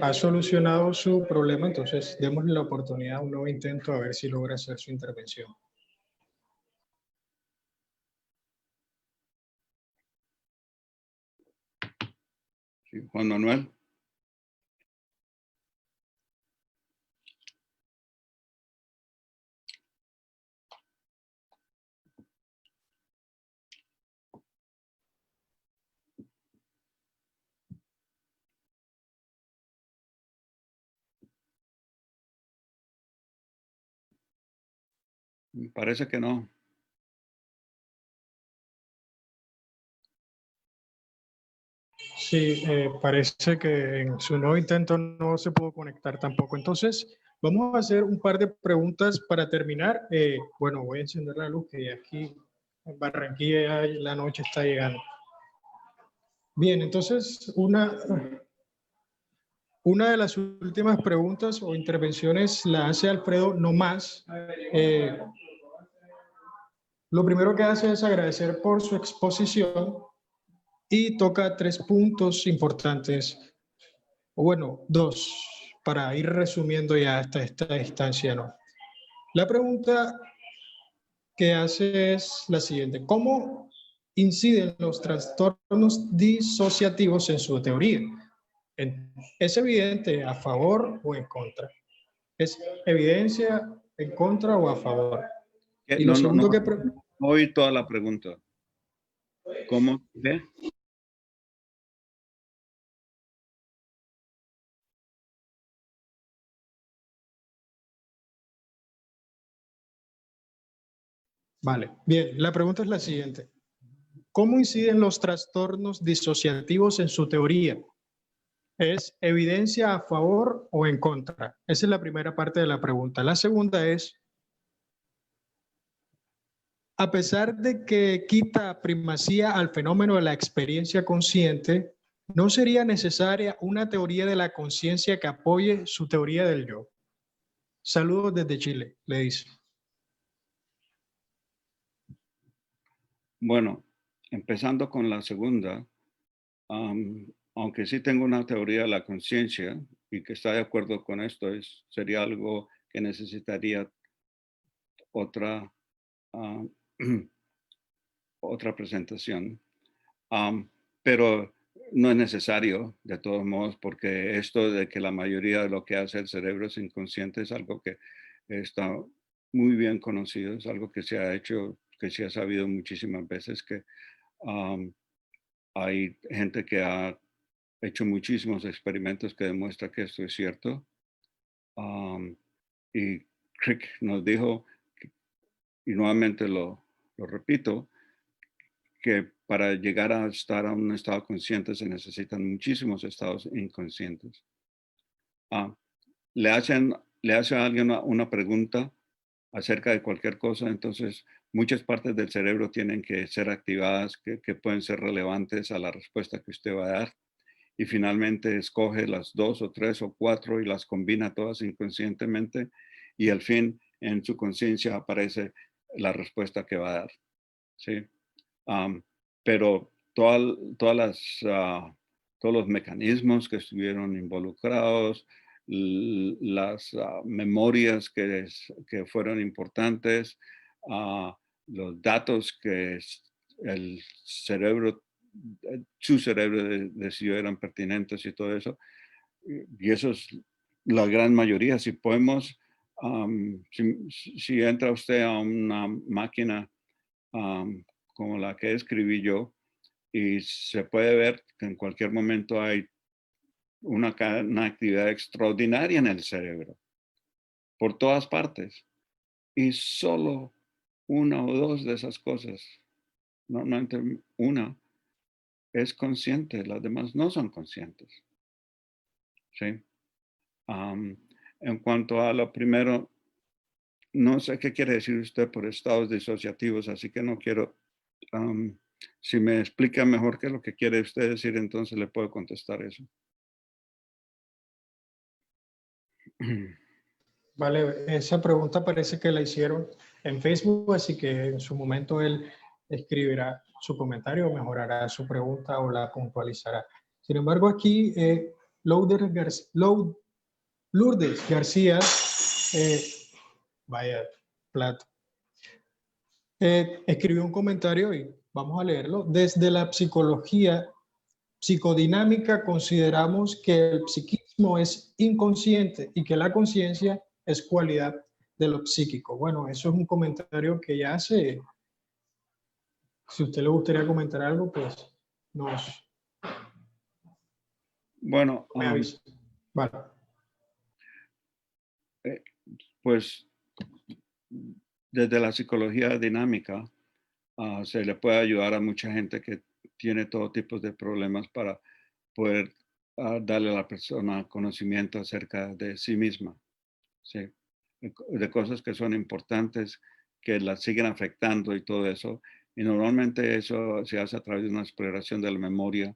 ha solucionado su problema, entonces démosle la oportunidad a un nuevo intento a ver si logra hacer su intervención. Sí, Juan Manuel. Parece que no. Sí, parece que en su nuevo intento no se pudo conectar tampoco. Entonces, vamos a hacer un par de preguntas para terminar. Bueno, voy a encender la luz que aquí en Barranquilla ya la noche está llegando. Bien, entonces una de las últimas preguntas o intervenciones la hace Alfredo Nomás. Lo primero que hace es agradecer por su exposición y toca 3 puntos importantes, o bueno, 2, para ir resumiendo ya hasta esta instancia, ¿no? La pregunta que hace es la siguiente: ¿cómo inciden los trastornos disociativos en su teoría? ¿Es evidente a favor o en contra? ¿Es evidencia en contra o a favor? Y lo segundo que... No oí toda la pregunta. ¿Cómo? ¿Ve? Vale, bien, la pregunta es la siguiente. ¿Cómo inciden los trastornos disociativos en su teoría? ¿Es evidencia a favor o en contra? Esa es la primera parte de la pregunta. La segunda es, a pesar de que quita primacía al fenómeno de la experiencia consciente, ¿no sería necesaria una teoría de la conciencia que apoye su teoría del yo? Saludos desde Chile, le dice. Bueno, empezando con la segunda, aunque sí tengo una teoría de la conciencia y que está de acuerdo con esto, sería algo que necesitaría otra, otra presentación. Pero no es necesario, de todos modos, porque esto de que la mayoría de lo que hace el cerebro es inconsciente es algo que está muy bien conocido, es algo que se ha hecho, que se ha sabido muchísimas veces, que hay gente que ha hecho muchísimos experimentos que demuestran que esto es cierto. Y Crick nos dijo, y nuevamente lo repito, que para llegar a estar a un estado consciente se necesitan muchísimos estados inconscientes. Le hace a alguien una pregunta acerca de cualquier cosa, entonces muchas partes del cerebro tienen que ser activadas, que pueden ser relevantes a la respuesta que usted va a dar. Y finalmente escoge las 2 o 3 o 4 y las combina todas inconscientemente y al fin en su conciencia aparece la respuesta que va a dar. ¿Sí? Pero todos los mecanismos que estuvieron involucrados, las memorias que fueron importantes, los datos que su cerebro decidió eran pertinentes y todo eso. Y eso es la gran mayoría. Si podemos, si entra usted a una máquina como la que escribí yo, y se puede ver que en cualquier momento hay una actividad extraordinaria en el cerebro, por todas partes. Y solo una o dos de esas cosas, normalmente una, es consciente, las demás no son conscientes. ¿Sí? En cuanto a lo primero, no sé qué quiere decir usted por estados disociativos, así que no quiero... si me explica mejor qué es lo que quiere usted decir, entonces le puedo contestar eso. Vale, esa pregunta parece que la hicieron en Facebook, así que en su momento él escribirá su comentario, mejorará su pregunta o la puntualizará. Sin embargo, aquí Lourdes García, vaya plato, escribió un comentario y vamos a leerlo. Desde la psicología psicodinámica consideramos que el psiquismo es inconsciente y que la conciencia es cualidad de lo psíquico. Bueno, eso es un comentario que ya hace. Si a usted le gustaría comentar algo, pues nos... Bueno, me avisa. Vale. Pues desde la psicología dinámica se le puede ayudar a mucha gente que tiene todo tipo de problemas para poder darle a la persona conocimiento acerca de sí misma, ¿sí? De cosas que son importantes, que la siguen afectando y todo eso. Y normalmente eso se hace a través de una exploración de la memoria.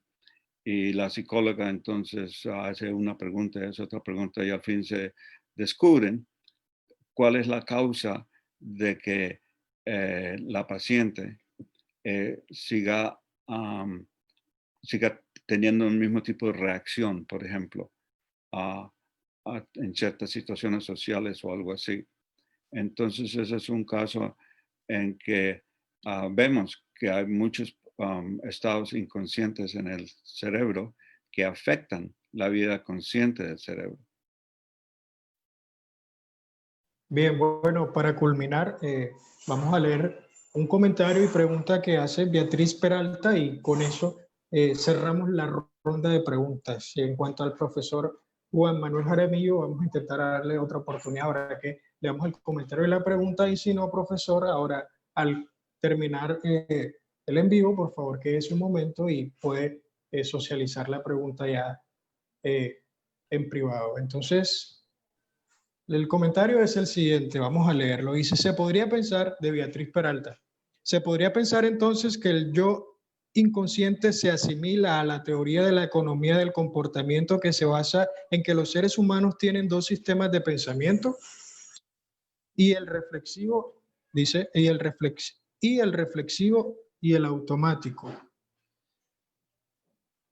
Y la psicóloga entonces hace una pregunta, hace otra pregunta y al fin se descubren cuál es la causa de que la paciente siga teniendo el mismo tipo de reacción, por ejemplo, en ciertas situaciones sociales o algo así. Entonces, ese es un caso en que vemos que hay muchos estados inconscientes en el cerebro que afectan la vida consciente del cerebro. Bien, bueno, para culminar, vamos a leer un comentario y pregunta que hace Beatriz Peralta y con eso cerramos la ronda de preguntas. Y en cuanto al profesor Juan Manuel Jaramillo, vamos a intentar darle otra oportunidad ahora que leamos el comentario y la pregunta, y si no, profesor, ahora al terminar el en vivo, por favor, quédese un momento y puede socializar la pregunta ya en privado. Entonces, el comentario es el siguiente, vamos a leerlo. Dice, se podría pensar, de Beatriz Peralta, se podría pensar entonces que el yo inconsciente se asimila a la teoría de la economía del comportamiento que se basa en que los seres humanos tienen dos sistemas de pensamiento y el reflexivo, dice, y el reflexivo y el automático.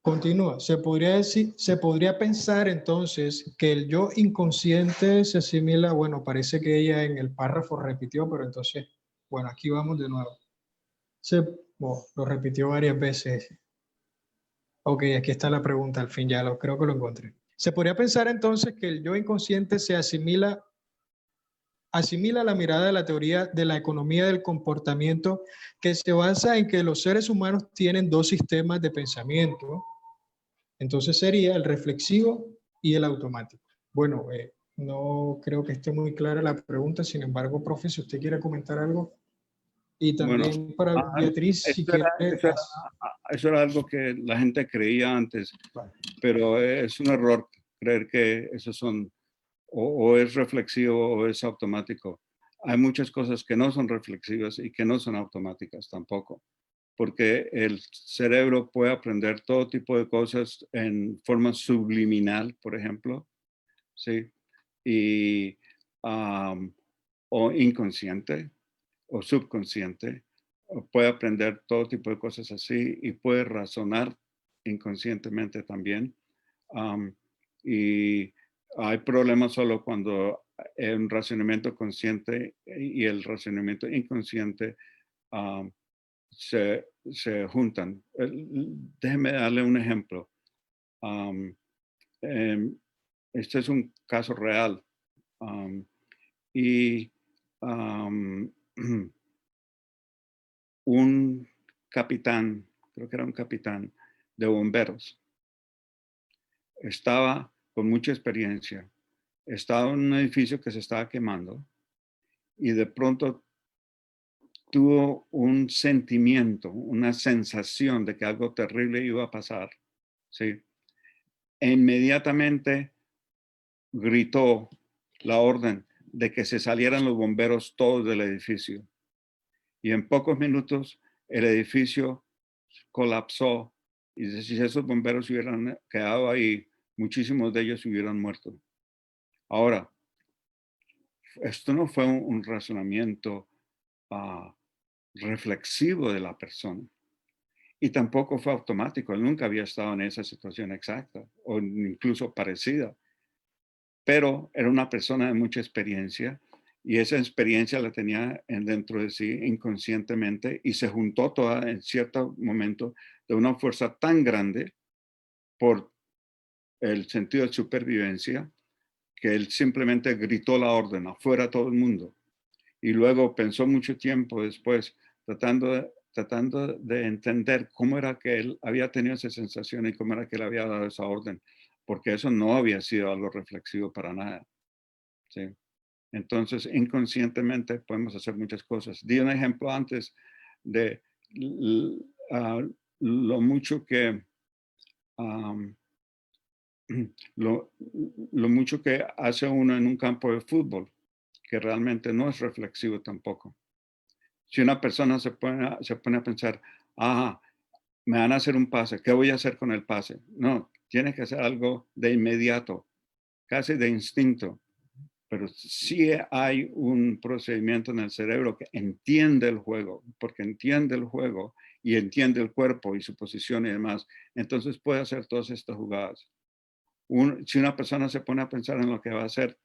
Continúa, se podría pensar entonces que el yo inconsciente se asimila, bueno, parece que ella en el párrafo repitió, pero entonces, bueno, aquí vamos de nuevo. Lo repitió varias veces. Ok, aquí está la pregunta, al fin ya creo que lo encontré. Se podría pensar entonces que el yo inconsciente se asimila la mirada de la teoría de la economía del comportamiento que se basa en que los seres humanos tienen dos sistemas de pensamiento. Entonces sería el reflexivo y el automático. Bueno, no creo que esté muy clara la pregunta, sin embargo, profe, si usted quiere comentar algo. Y también Bueno, para Beatriz, si quiere... Eso era algo que la gente creía antes, pero es un error creer que esos son o es reflexivo o es automático. Hay muchas cosas que no son reflexivas y que no son automáticas tampoco, porque el cerebro puede aprender todo tipo de cosas en forma subliminal, por ejemplo, ¿sí? Y, o inconsciente o subconsciente, puede aprender todo tipo de cosas así y puede razonar inconscientemente también. Y hay problemas solo cuando un razonamiento consciente y el razonamiento inconsciente se juntan. Déjeme darle un ejemplo. Este es un caso real. Y un capitán, creo que era un capitán de bomberos, estaba con mucha experiencia, estaba en un edificio que se estaba quemando y de pronto tuvo un sentimiento, una sensación de que algo terrible iba a pasar, ¿sí? E inmediatamente gritó la orden de que se salieran los bomberos todos del edificio. Y en pocos minutos el edificio colapsó y si esos bomberos hubieran quedado ahí, muchísimos de ellos hubieran muerto. Ahora, esto no fue un razonamiento reflexivo de la persona. Y tampoco fue automático, él nunca había estado en esa situación exacta o incluso parecida. Pero era una persona de mucha experiencia y esa experiencia la tenía dentro de sí inconscientemente y se juntó toda en cierto momento de una fuerza tan grande por el sentido de supervivencia que él simplemente gritó la orden afuera a todo el mundo. Y luego pensó mucho tiempo después tratando de entender cómo era que él había tenido esa sensación y cómo era que él había dado esa orden, porque eso no había sido algo reflexivo para nada. ¿Sí? Entonces, inconscientemente podemos hacer muchas cosas. Di un ejemplo antes de lo mucho que lo mucho que hace uno en un campo de fútbol, que realmente no es reflexivo tampoco. Si una persona se pone a pensar, me van a hacer un pase, ¿qué voy a hacer con el pase? No, tiene que hacer algo de inmediato, casi de instinto. Pero sí hay un procedimiento en el cerebro que entiende el juego, porque entiende el juego y entiende el cuerpo y su posición y demás. Entonces puede hacer todas estas jugadas. Si una persona se pone a pensar en lo que va a hacer,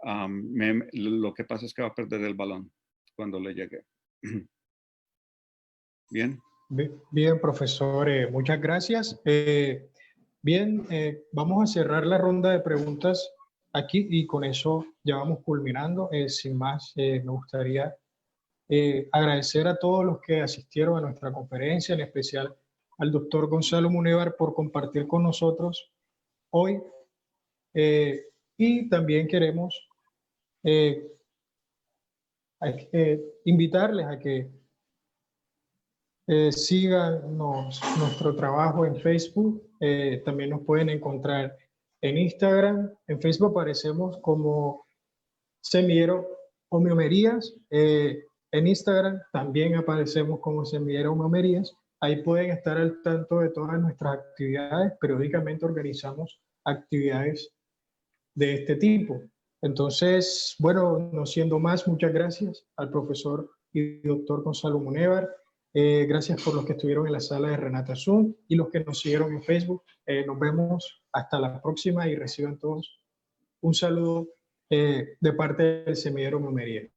lo que pasa es que va a perder el balón cuando le llegue. Bien. Bien, profesor, muchas gracias. Bien, vamos a cerrar la ronda de preguntas aquí y con eso ya vamos culminando. Sin más, me gustaría agradecer a todos los que asistieron a nuestra conferencia, en especial al doctor Gonzalo Munevar por compartir con nosotros hoy. Y también queremos invitarles a que sigan nuestro trabajo en Facebook. También nos pueden encontrar en Instagram. En Facebook aparecemos como Semillero Homeomerías. En Instagram también aparecemos como Semillero Homeomerías. Ahí pueden estar al tanto de todas nuestras actividades. Periódicamente organizamos actividades de este tipo. Entonces, bueno, no siendo más, muchas gracias al profesor y doctor Gonzalo Munevar. Gracias por los que estuvieron en la sala de Renata Zoom y los que nos siguieron en Facebook. Nos vemos hasta la próxima y reciban todos un saludo de parte del Semillero Homeomería.